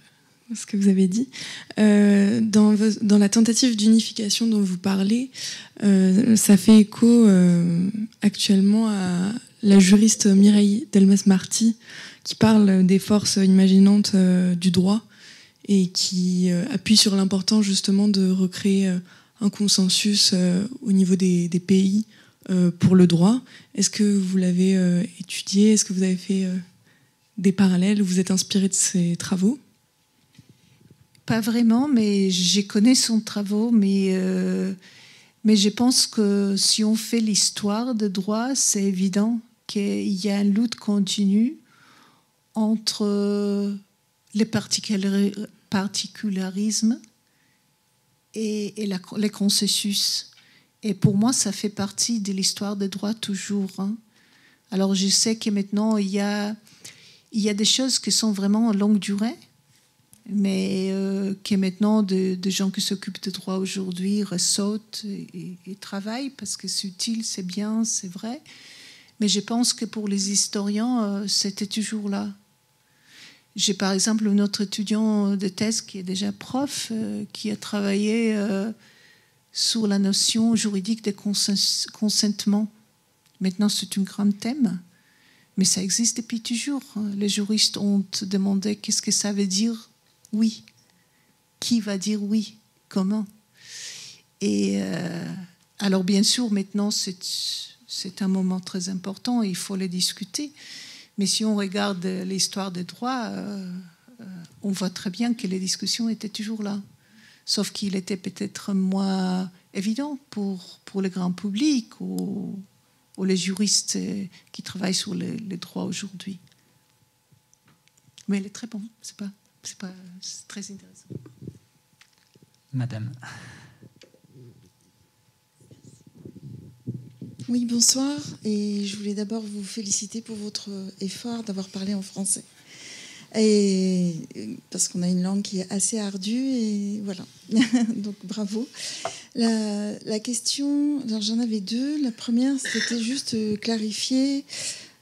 ce que vous avez dit. Dans la tentative d'unification dont vous parlez, ça fait écho actuellement à la juriste Mireille Delmas-Marty, qui parle des forces imaginantes du droit et qui appuie sur l'importance justement de recréer un consensus au niveau des pays pour le droit. Est-ce que vous l'avez étudié? Est-ce que vous avez fait des parallèles? Vous êtes inspiré de ces travaux? Pas vraiment, mais je connais son travaux, mais je pense que si on fait l'histoire de droit, c'est évident qu'il y a une lutte continue entre les particularismes et les consensus. Et pour moi, ça fait partie de l'histoire des droits toujours. Hein. Alors, je sais que maintenant, il y a des choses qui sont vraiment en longue durée, mais que maintenant, des gens qui s'occupent de droit aujourd'hui ressautent et travaillent parce que c'est utile, c'est bien, c'est vrai. Mais je pense que pour les historiens, c'était toujours là. J'ai par exemple un autre étudiant de thèse qui est déjà prof, qui a travaillé sur la notion juridique de consentement. Maintenant, c'est un grand thème, mais ça existe depuis toujours. Les juristes ont demandé qu'est-ce que ça veut dire oui. Qui va dire oui? Comment? Et alors, bien sûr, maintenant, c'est un moment très important, il faut le discuter. Mais si on regarde l'histoire des droits, on voit très bien que les discussions étaient toujours là. Sauf qu'il était peut-être moins évident pour le grand public ou les juristes qui travaillent sur les droits aujourd'hui. Mais elle est très bonne, c'est très intéressant. Madame. Oui, bonsoir. Et je voulais d'abord vous féliciter pour votre effort d'avoir parlé en français. Et parce qu'on a une langue qui est assez ardue et voilà. Donc bravo. La question, alors j'en avais deux. La première, c'était juste clarifier,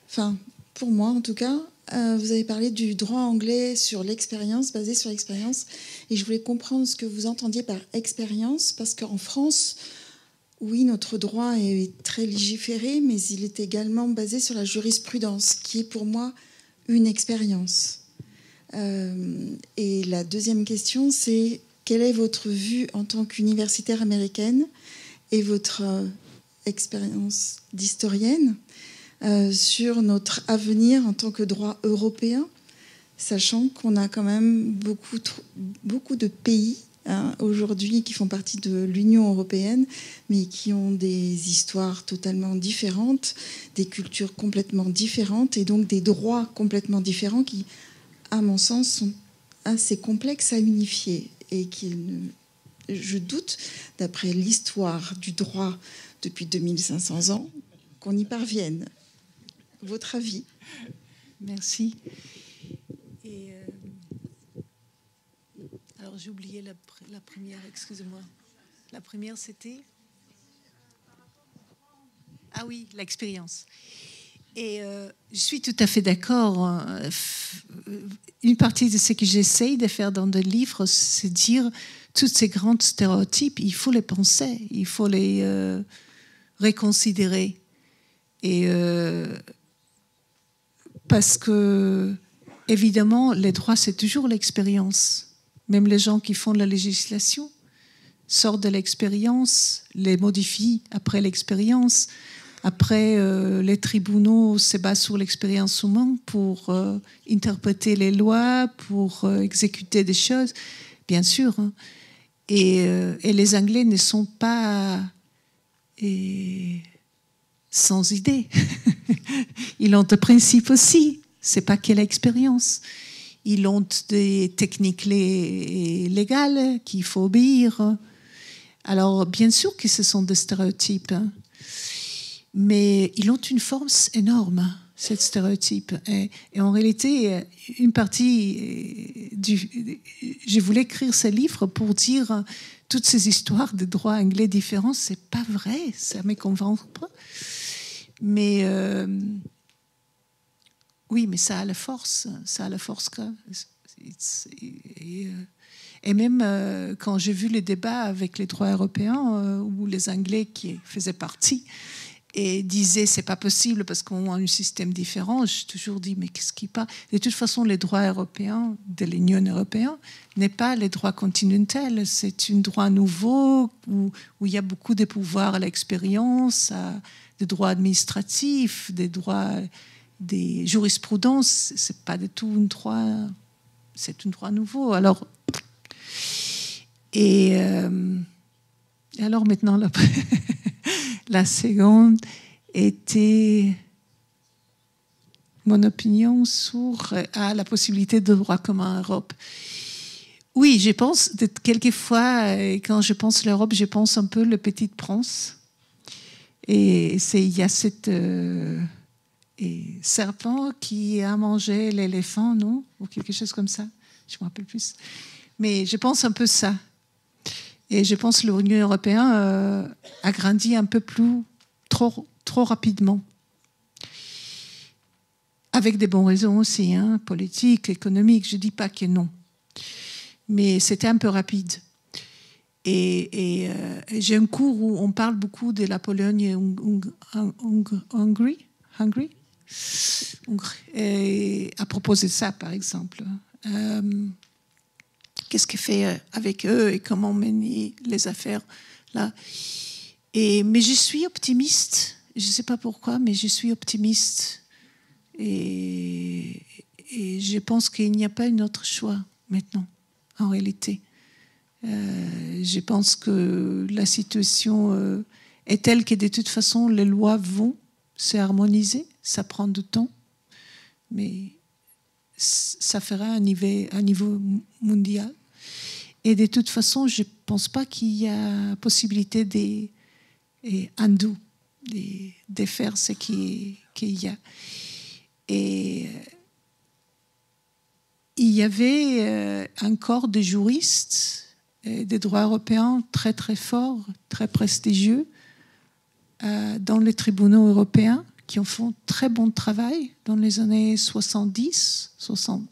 enfin pour moi en tout cas, vous avez parlé du droit anglais sur l'expérience, basé sur l'expérience, et je voulais comprendre ce que vous entendiez par expérience, parce qu'en France, oui, notre droit est très légiféré, mais il est également basé sur la jurisprudence, qui est pour moi une expérience. Et la deuxième question, c'est quelle est votre vue en tant qu'universitaire américaine et votre expérience d'historienne sur notre avenir en tant que droit européen, sachant qu'on a quand même beaucoup de pays aujourd'hui qui font partie de l'Union européenne, mais qui ont des histoires totalement différentes, des cultures complètement différentes et donc des droits complètement différents qui, à mon sens, sont assez complexes à unifier et qui, je doute, d'après l'histoire du droit depuis 2500 ans, qu'on y parvienne. Votre avis? Merci. Et alors j'ai oublié la première, excusez-moi. La première, c'était... Ah oui, l'expérience. Et je suis tout à fait d'accord. Une partie de ce que j'essaye de faire dans le livre, c'est dire tous ces grands stéréotypes, il faut les penser, il faut les reconsidérer. Et parce que, évidemment, les droits, c'est toujours l'expérience. Même les gens qui font la législation sortent de l'expérience, les modifient après l'expérience. Après, les tribunaux se basent sur l'expérience humaine pour interpréter les lois, pour exécuter des choses, bien sûr. Hein. Et les Anglais ne sont pas sans idée. Ils ont des principes aussi. C'est pas que l'expérience. Ils ont des techniques légales qu'il faut obéir. Alors, bien sûr que ce sont des stéréotypes. Hein. Mais ils ont une force énorme, ces stéréotypes. Et en réalité, une partie je voulais écrire ce livre pour dire toutes ces histoires de droit anglais différents, c'est pas vrai, ça me convainc pas. Mais oui, mais ça a la force que Et même quand j'ai vu les débats avec les droits européens, où les Anglais qui faisaient partie et disaient c'est pas possible parce qu'on a un système différent, j'ai toujours dit mais qu'est-ce qui passe? De toute façon, les droits européens de l'Union européenne n'est pas les droits continentaux, c'est un droit nouveau où il y a beaucoup de pouvoirs à l'expérience, des droits administratifs, des droits, des jurisprudences. C'est pas du tout un droit, c'est un droit nouveau. Alors alors maintenant la seconde était mon opinion sur la possibilité de droit commun en Europe. Oui, je pense, quelquefois, quand je pense à l'Europe, je pense un peu le Petit Prince. Et il y a cette serpent qui a mangé l'éléphant, non? Ou quelque chose comme ça. Je ne me rappelle plus. Mais je pense un peu ça. Et je pense que l'Union européenne a grandi un peu trop rapidement. Avec des bonnes raisons aussi, hein, politiques, économiques, je ne dis pas que non. Mais c'était un peu rapide. Et j'ai un cours où on parle beaucoup de la Pologne et Hongrie. Et à propos de ça, par exemple. Qu'est-ce qu'elle fait avec eux et comment mener les affaires là. Mais je suis optimiste. Je ne sais pas pourquoi, mais je suis optimiste. Et je pense qu'il n'y a pas un autre choix maintenant, en réalité. Je pense que la situation est telle que de toute façon, les lois vont se harmoniser. Ça prend du temps, mais ça fera un niveau mondial. Et de toute façon, je ne pense pas qu'il y a possibilité de faire ce qu'il y a. Et il y avait un corps de juristes des droits européens très très forts, très prestigieux dans les tribunaux européens qui ont fait un très bon travail dans les années 70, 60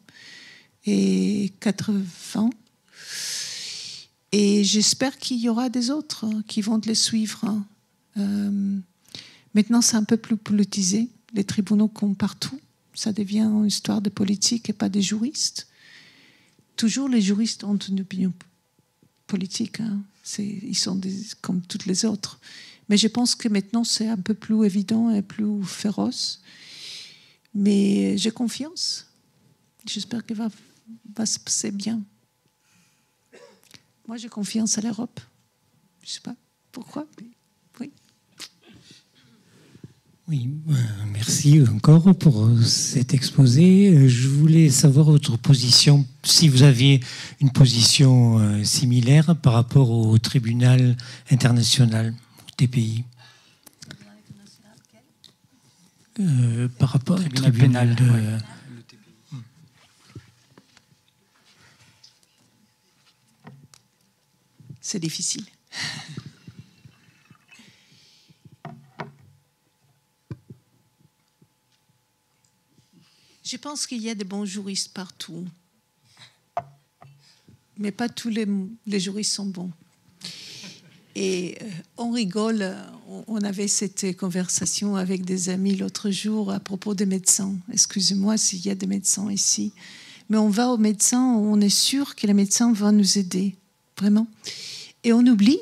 et 80. Et j'espère qu'il y aura des autres qui vont les suivre. Maintenant, c'est un peu plus politisé. Les tribunaux comme partout. Ça devient une histoire de politique et pas des juristes. Toujours, les juristes ont une opinion politique. Hein. Ils sont comme toutes les autres. Mais je pense que maintenant, c'est un peu plus évident et plus féroce. Mais j'ai confiance. J'espère que va se passer bien. Moi, j'ai confiance à l'Europe. Je ne sais pas pourquoi. Oui. Oui, merci encore pour cet exposé. Je voulais savoir votre position, si vous aviez une position similaire par rapport au tribunal international des pays. Par rapport au tribunal de... Ouais. C'est difficile. Je pense qu'il y a des bons juristes partout. Mais pas tous les juristes sont bons. Et on rigole, on avait cette conversation avec des amis l'autre jour à propos des médecins. Excusez-moi s'il y a des médecins ici. Mais on va au médecin, on est sûr que les médecins vont nous aider, vraiment. Et on oublie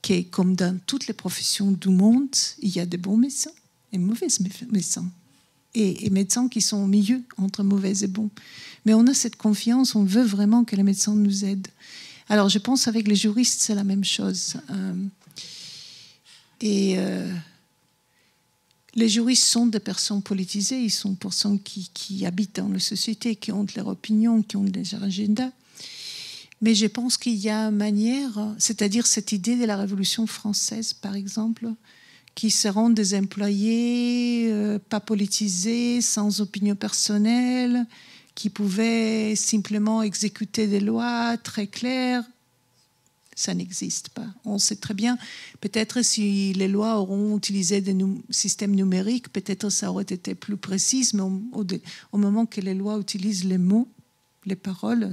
que, comme dans toutes les professions du monde, il y a des bons médecins et mauvais médecins. Et médecins qui sont au milieu entre mauvais et bons. Mais on a cette confiance, on veut vraiment que les médecins nous aident. Alors, je pense avec les juristes, c'est la même chose. Les juristes sont des personnes politisées, ils sont des personnes qui habitent dans la société, qui ont leur opinion, qui ont leur agenda. Mais je pense qu'il y a une manière, c'est-à-dire cette idée de la Révolution française, par exemple, qui seront des employés pas politisés, sans opinion personnelle, qui pouvaient simplement exécuter des lois très claires. Ça n'existe pas. On sait très bien, peut-être si les lois auront utilisé des systèmes numériques, peut-être ça aurait été plus précis, mais au moment que les lois utilisent les mots, les paroles,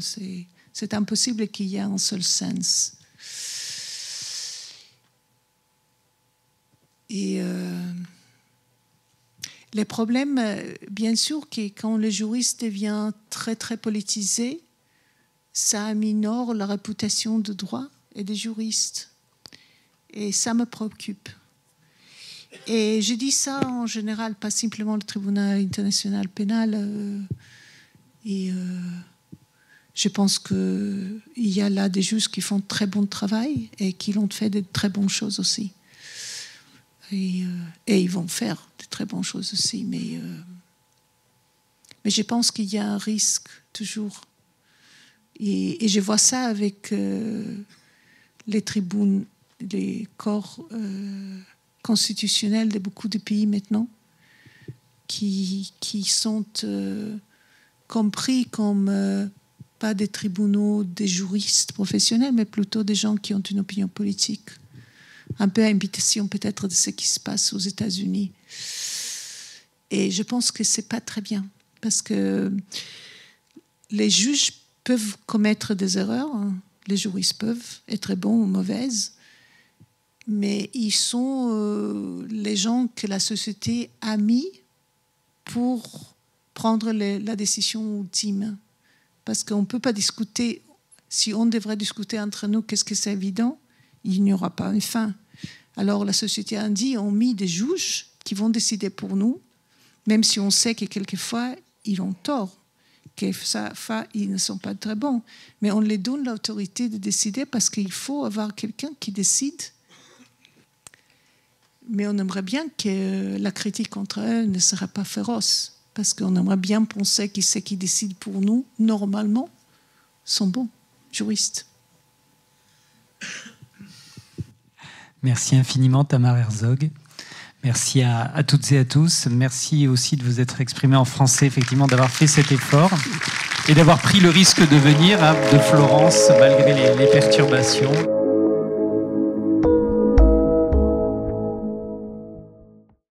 c'est impossible qu'il y ait un seul sens. Et les problèmes, bien sûr, que quand le juriste devient très, très politisé, ça aminore la réputation de droit et des juristes. Et ça me préoccupe. Et je dis ça en général, pas simplement le tribunal international pénal. Je pense qu'il y a là des juges qui font très bon travail et qui ont fait de très bonnes choses aussi. Et ils vont faire de très bonnes choses aussi. Mais je pense qu'il y a un risque toujours. Et je vois ça avec les tribunaux, les corps constitutionnels de beaucoup de pays maintenant, qui sont compris comme pas des tribunaux des juristes professionnels, mais plutôt des gens qui ont une opinion politique. Un peu à imitation peut-être de ce qui se passe aux États-Unis. Et je pense que c'est pas très bien, parce que les juges peuvent commettre des erreurs, hein. Les juristes peuvent être bons ou mauvaises, mais ils sont les gens que la société a mis pour prendre la décision ultime. Parce qu'on ne peut pas discuter, si on devrait discuter entre nous, qu'est-ce que c'est évident, il n'y aura pas une fin. Alors la société a dit, on a mis des juges qui vont décider pour nous, même si on sait que quelquefois, ils ont tort, quelquefois, ils ne sont pas très bons. Mais on les donne l'autorité de décider parce qu'il faut avoir quelqu'un qui décide. Mais on aimerait bien que la critique contre eux ne serait pas féroce, parce qu'on aimerait bien penser que ceux qui décident pour nous, normalement, sont bons juristes. Merci infiniment, Tamar Herzog. Merci à toutes et à tous. Merci aussi de vous être exprimés en français, effectivement, d'avoir fait cet effort et d'avoir pris le risque de venir de Florence malgré les perturbations.